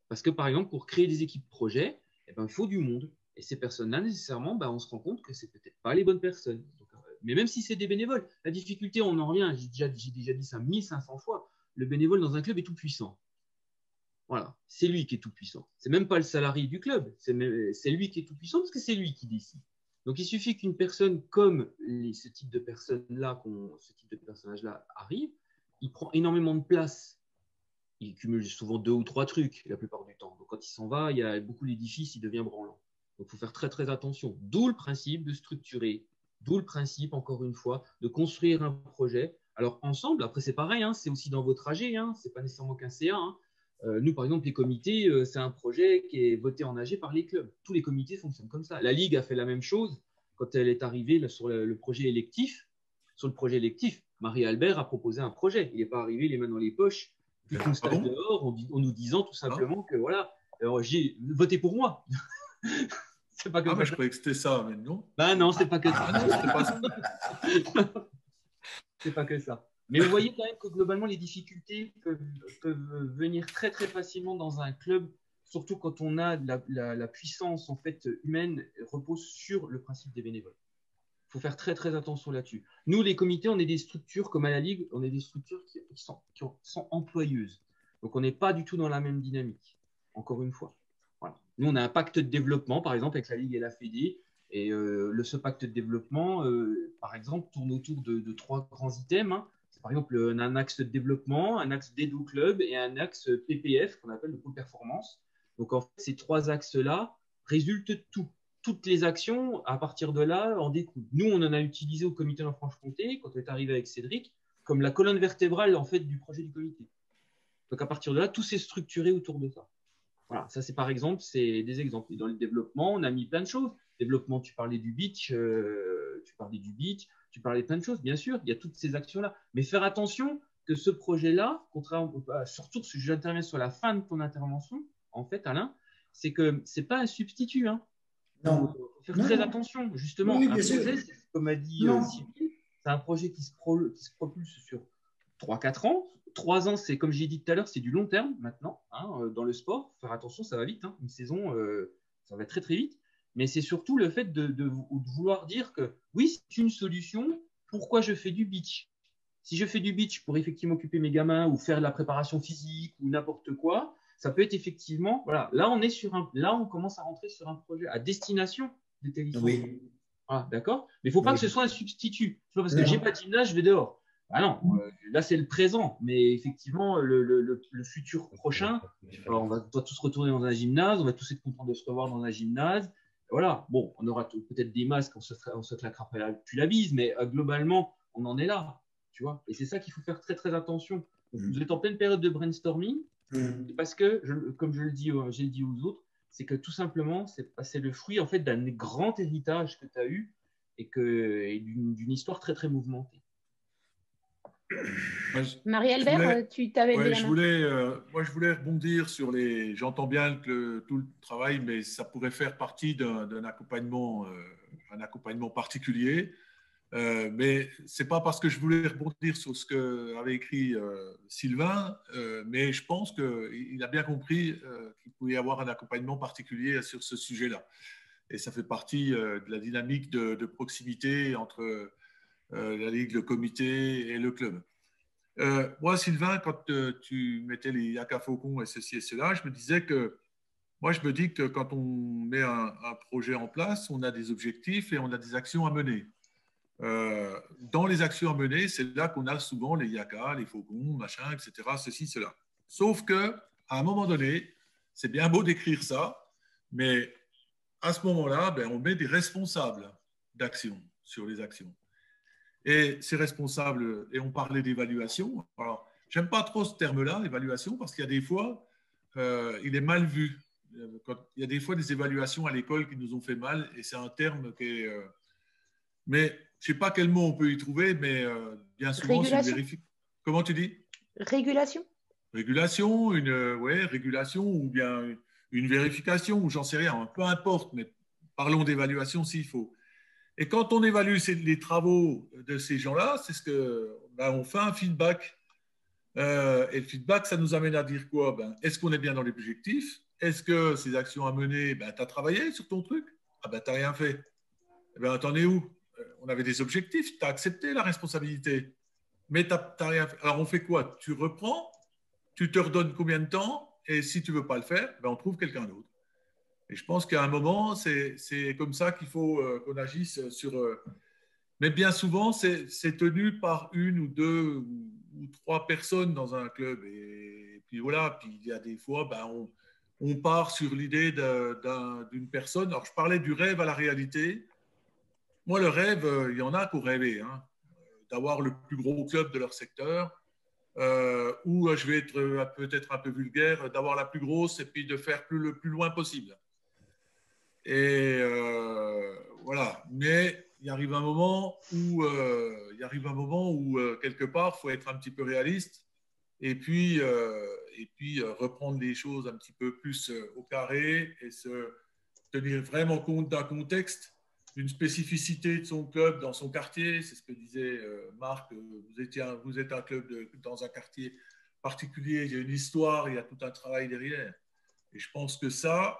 Parce que, par exemple, pour créer des équipes projets, il faut du monde. Et ces personnes-là, nécessairement, on se rend compte que ce n'est peut-être pas les bonnes personnes. Donc, mais même si c'est des bénévoles, la difficulté, on en revient, j'ai déjà dit ça 1500 fois, le bénévole dans un club est tout puissant. Voilà, c'est lui qui est tout puissant. C'est même pas le salarié du club, c'est lui qui est tout puissant parce que c'est lui qui décide. Donc, il suffit qu'une personne comme ce type de personnes-là, ce type de personnage-là arrive, il prend énormément de place. Il cumule souvent 2 ou 3 trucs la plupart du temps. Donc, quand il s'en va, il y a beaucoup d'édifices, il devient branlant. Donc, il faut faire très, très attention. D'où le principe de structurer. D'où le principe, encore une fois, de construire un projet. Alors, ensemble, après, c'est pareil, hein, c'est aussi dans votre AG, hein, ce n'est pas nécessairement qu'un CA. Hein. Nous, par exemple, les comités, c'est un projet qui est voté en AG par les clubs. Tous les comités fonctionnent comme ça. La Ligue a fait la même chose quand elle est arrivée là, sur le projet électif. Sur le projet électif, Marie-Albert a proposé un projet. Il n'est pas arrivé les mains dans les poches, tout le stade dehors, en nous disant tout simplement que voilà, alors, j'ai voté pour moi. C'est pas que je croyais que c'était ça, mais non. Non, c'est pas que ça. Non, c'était pas ça. C'est pas que ça. Mais vous voyez quand même que globalement, les difficultés peuvent venir très, très facilement dans un club, surtout quand on a la puissance en fait, humaine repose sur le principe des bénévoles. Il faut faire très, très attention là-dessus. Nous, les comités, on est des structures, comme à la Ligue, on est des structures qui sont employeuses. Donc, on n'est pas du tout dans la même dynamique, encore une fois. Voilà. Nous, on a un pacte de développement, par exemple, avec la Ligue et la Fédé. Et ce pacte de développement, par exemple, tourne autour de 3 grands items. Hein. Par exemple, un axe de développement, un axe d'aide au club et un axe PPF qu'on appelle le pôle performance. Donc, en fait, ces 3 axes-là résultent de tout. Toutes les actions, à partir de là, en découlent. Nous, on en a utilisé au comité en Franche-Comté, quand on est arrivé avec Cédric, comme la colonne vertébrale en fait, du projet du comité. Donc, à partir de là, tout s'est structuré autour de ça. Voilà, ça, c'est par exemple, c'est des exemples. Et dans le développement, on a mis plein de choses. Développement, tu parlais du beach, tu parlais de plein de choses, bien sûr, il y a toutes ces actions-là. Mais faire attention que ce projet-là, surtout si j'interviens sur la fin de ton intervention, en fait, Alain, c'est que ce n'est pas un substitut. Hein. Non. Il faut faire très attention. Justement, oui, un projet, comme a dit Sylvie, c'est un projet qui se propulse sur 3-4 ans. 3 ans, c'est comme j'ai dit tout à l'heure, c'est du long terme maintenant. Hein, dans le sport, faut faire attention, ça va vite. Hein. Une saison, ça va très très vite. Mais c'est surtout le fait de vouloir dire que oui, c'est une solution. Pourquoi je fais du beach? Si je fais du beach pour effectivement occuper mes gamins ou faire de la préparation physique ou n'importe quoi, ça peut être effectivement. Voilà, là on commence à rentrer sur un projet à destination des territoires. Oui. Ah, d'accord. Mais il ne faut pas que ce soit un substitut. C'est pas parce que j'ai pas de gymnase, je vais dehors. Ah non, là c'est le présent, mais effectivement le futur prochain, alors on va tous retourner dans un gymnase, on va tous être contents de se revoir dans un gymnase. Voilà, bon, on aura peut-être des masques, on se claquera plus la bise, mais globalement, on en est là, tu vois. Et c'est ça qu'il faut faire très très attention. Donc, vous êtes en pleine période de brainstorming, parce que, comme j'ai dit aux autres, c'est que tout simplement, c'est le fruit en fait d'un grand héritage que tu as eu et d'une histoire très très mouvementée. Marie-Albert, tu t'avais dit la main. Moi, je voulais rebondir sur les. J'entends bien que tout le travail, mais ça pourrait faire partie d'un accompagnement, un accompagnement particulier. Mais c'est pas parce que je voulais rebondir sur ce qu'avait écrit Sylvain, mais je pense qu'il a bien compris qu'il pouvait y avoir un accompagnement particulier sur ce sujet-là. Et ça fait partie de la dynamique de proximité entre la Ligue, le comité et le club. Moi, Sylvain, quand tu mettais les Yaka Faucon et ceci et cela, je me disais que moi, je me dis que quand on met un projet en place, on a des objectifs et on a des actions à mener. Dans les actions à mener, c'est là qu'on a souvent les Yaka, les Faucons, machin, etc., ceci, cela. Sauf qu'à un moment donné, c'est bien beau d'écrire ça, mais à ce moment-là, on met des responsables d'action sur les actions. Et ces responsables, et on parlait d'évaluation. Alors, j'aime pas trop ce terme-là, évaluation, parce qu'il y a des fois, il est mal vu. Il y a des fois des évaluations à l'école qui nous ont fait mal, et c'est un terme qui est. Mais je sais pas quel mot on peut y trouver, mais bien souvent, c'est une vérification. Comment tu dis? Régulation. Régulation, régulation, ou bien une vérification, ou j'en sais rien, peu importe, mais parlons d'évaluation s'il faut. Et quand on évalue les travaux de ces gens-là, c'est ce que on fait un feedback. Et le feedback, ça nous amène à dire quoi? Est-ce qu'on est bien dans l'objectif? Est-ce que ces actions à mener, tu as travaillé sur ton truc? Ah ben, tu n'as rien fait. Eh bien, t'en es où? On avait des objectifs, tu as accepté la responsabilité, mais tu n'as rien fait. Alors, on fait quoi? Tu reprends, tu te redonnes combien de temps, et si tu ne veux pas le faire, ben, on trouve quelqu'un d'autre. Et je pense qu'à un moment, c'est comme ça qu'il faut qu'on agisse sur… mais bien souvent, c'est tenu par une ou deux ou trois personnes dans un club. Et puis voilà, puis il y a des fois, ben, on part sur l'idée d'une personne. Alors, je parlais du rêve à la réalité. Moi, le rêve, il y en a qui ont rêvé, hein, d'avoir le plus gros club de leur secteur, ou je vais être peut-être un peu vulgaire, d'avoir la plus grosse et puis de faire le plus loin possible. Et voilà. Mais il arrive un moment où, quelque part, il faut être un petit peu réaliste et puis reprendre les choses un petit peu plus au carré et se tenir vraiment compte d'un contexte, d'une spécificité de son club dans son quartier. C'est ce que disait Marc. Vous êtes un club dans un quartier particulier. Il y a une histoire, il y a tout un travail derrière. Et je pense que ça,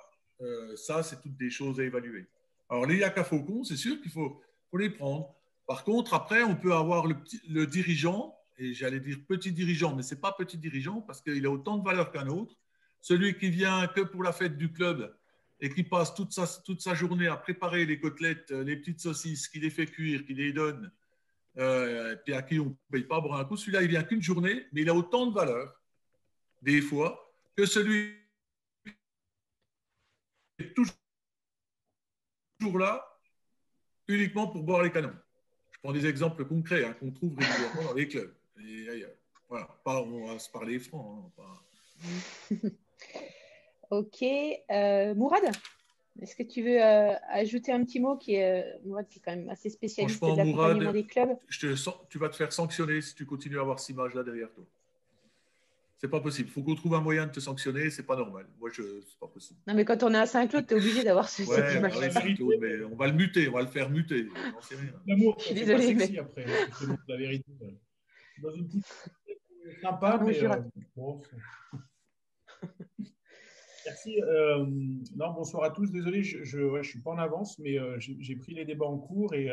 c'est toutes des choses à évaluer. Alors, les Yaka Faucon, c'est sûr qu'il faut les prendre. Par contre, après, on peut avoir le dirigeant, et j'allais dire petit dirigeant, mais ce n'est pas petit dirigeant parce qu'il a autant de valeur qu'un autre. Celui qui vient que pour la fête du club et qui passe toute sa journée à préparer les côtelettes, les petites saucisses, qui les fait cuire, qui les donne, puis à qui on ne paye pas pour un coup. Celui-là, il vient qu'une journée, mais il a autant de valeur, des fois, que celui qui est toujours là, uniquement pour boire les canons. Je prends des exemples concrets qu'on trouve régulièrement dans les clubs et ailleurs. Voilà, on va se parler franc. Hein, Ok. Mourad, est-ce que tu veux ajouter un petit mot Mourad, qui est quand même assez spécialiste de l'accompagnement des clubs. Tu vas te faire sanctionner si tu continues à avoir cette image-là derrière toi. C'est pas possible. Il faut qu'on trouve un moyen de te sanctionner. C'est pas normal. Moi, c'est pas possible. Non, mais quand on est à Saint-Claude, tu es obligé d'avoir cette image. Ouais, Saint-Claude, mais on va le muter. On va le faire muter. L'amour, je suis désolée. Mais... après, la vérité. Dans une petite sympa, non, mais bon. Merci. Non, bonsoir à tous. Désolé, je suis pas en avance, mais j'ai pris les débats en cours et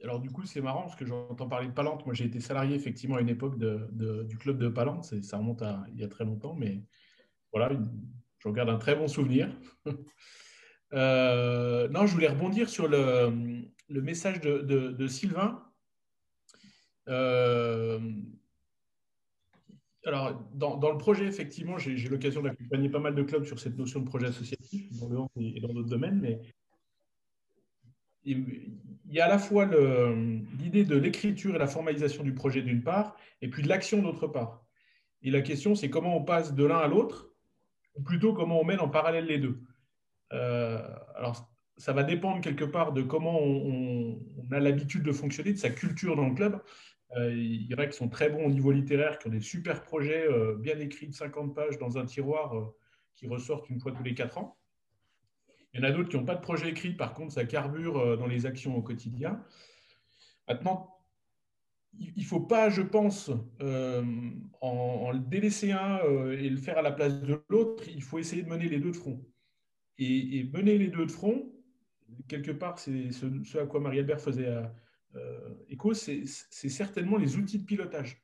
alors du coup, c'est marrant parce que j'entends parler de Palante. Moi, j'ai été salarié effectivement à une époque du club de Palante. Ça remonte il y a très longtemps, mais voilà, je regarde un très bon souvenir. Non, je voulais rebondir sur le message de Sylvain. Alors, dans le projet, effectivement, j'ai l'occasion d'accompagner pas mal de clubs sur cette notion de projet associatif, dans le hand et dans d'autres domaines, mais il y a à la fois l'idée de l'écriture et la formalisation du projet d'une part, et puis de l'action d'autre part. Et la question, c'est comment on passe de l'un à l'autre, ou plutôt comment on mène en parallèle les deux. Alors, ça va dépendre quelque part de comment on a l'habitude de fonctionner, de sa culture dans le club. Il y en a qui sont très bons au niveau littéraire, qui ont des super projets bien écrits de 50 pages dans un tiroir qui ressortent une fois tous les 4 ans. Il y en a d'autres qui n'ont pas de projet écrit, par contre, ça carbure dans les actions au quotidien. Maintenant, il ne faut pas, je pense, en délaisser un et le faire à la place de l'autre. Il faut essayer de mener les deux de front. Et mener les deux de front, quelque part, c'est ce à quoi Marie-Albert faisait écho, c'est certainement les outils de pilotage.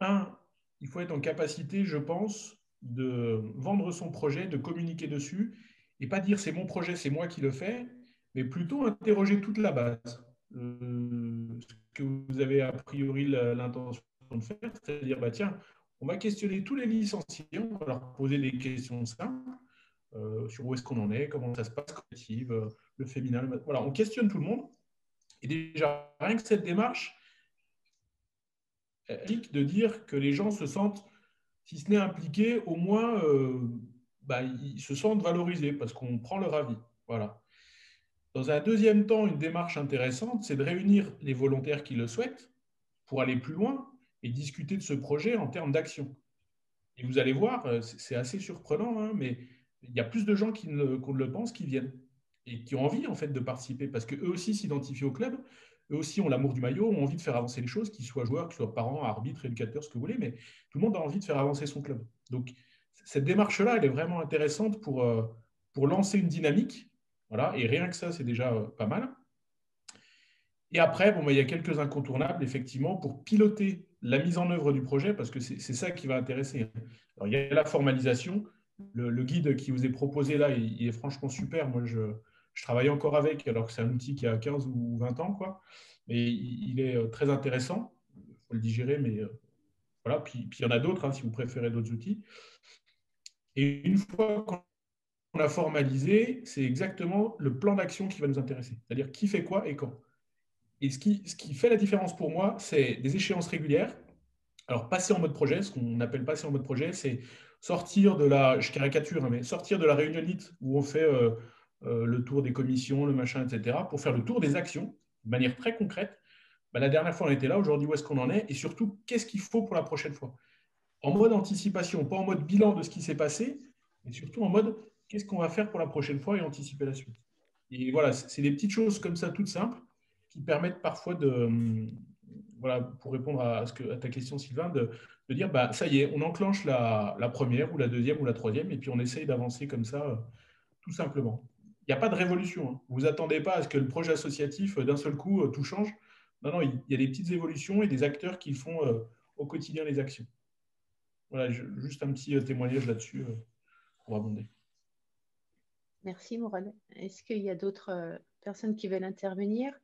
Il faut être en capacité, je pense, de vendre son projet, de communiquer dessus, et pas dire c'est mon projet, c'est moi qui le fais, mais plutôt interroger toute la base. Ce que vous avez a priori l'intention de faire, c'est-à-dire, bah, tiens, on va questionner tous les licenciés, on va leur poser des questions simples, sur où est-ce qu'on en est, comment ça se passe, collective, le féminin, voilà, on questionne tout le monde. Et déjà, rien que cette démarche implique de dire que les gens se sentent, si ce n'est impliqués, au moins ils se sentent valorisés parce qu'on prend leur avis. Voilà. Dans un deuxième temps, une démarche intéressante, c'est de réunir les volontaires qui le souhaitent pour aller plus loin et discuter de ce projet en termes d'action. Et vous allez voir, c'est assez surprenant, hein, mais il y a plus de gens qu'on ne le pense qui viennent et qui ont envie en fait de participer parce qu'eux aussi s'identifient au club, eux aussi ont l'amour du maillot, ont envie de faire avancer les choses, qu'ils soient joueurs, qu'ils soient parents, arbitres, éducateurs, ce que vous voulez, mais tout le monde a envie de faire avancer son club. Donc cette démarche-là, elle est vraiment intéressante pour pour lancer une dynamique. Voilà, et rien que ça, c'est déjà pas mal. Et après, bon, il y a quelques incontournables, effectivement, pour piloter la mise en œuvre du projet, parce que c'est ça qui va intéresser. Alors, il y a la formalisation. Le guide qui vous est proposé là, il est franchement super. Moi, je travaille encore avec, alors que c'est un outil qui a 15 ou 20 ans, quoi. Mais il est très intéressant. Il faut le digérer, mais voilà. Puis il y en a d'autres, hein, si vous préférez d'autres outils. Et une fois qu'on a formalisé, c'est exactement le plan d'action qui va nous intéresser. C'est-à-dire qui fait quoi et quand. Et ce qui fait la différence pour moi, c'est des échéances régulières. Alors, passer en mode projet, ce qu'on appelle passer en mode projet, c'est sortir de la, je caricature, hein, mais sortir de la réunionnite où on fait le tour des commissions, le machin, etc., pour faire le tour des actions de manière très concrète. La dernière fois, on était là. Aujourd'hui, où est-ce qu'on en est? Et surtout, qu'est-ce qu'il faut pour la prochaine fois? En mode anticipation, pas en mode bilan de ce qui s'est passé, mais surtout en mode qu'est-ce qu'on va faire pour la prochaine fois et anticiper la suite. Et voilà, c'est des petites choses comme ça, toutes simples, qui permettent parfois de, voilà, pour répondre à ta question, Sylvain, de dire, ça y est, on enclenche la première ou la deuxième ou la troisième, et puis on essaye d'avancer comme ça, tout simplement. Il n'y a pas de révolution. Hein. Vous attendez pas à ce que le projet associatif, d'un seul coup, tout change. Non, non, il y a des petites évolutions et des acteurs qui font au quotidien les actions. Voilà, juste un petit témoignage là-dessus pour abonder. Merci, Morane. Est-ce qu'il y a d'autres personnes qui veulent intervenir?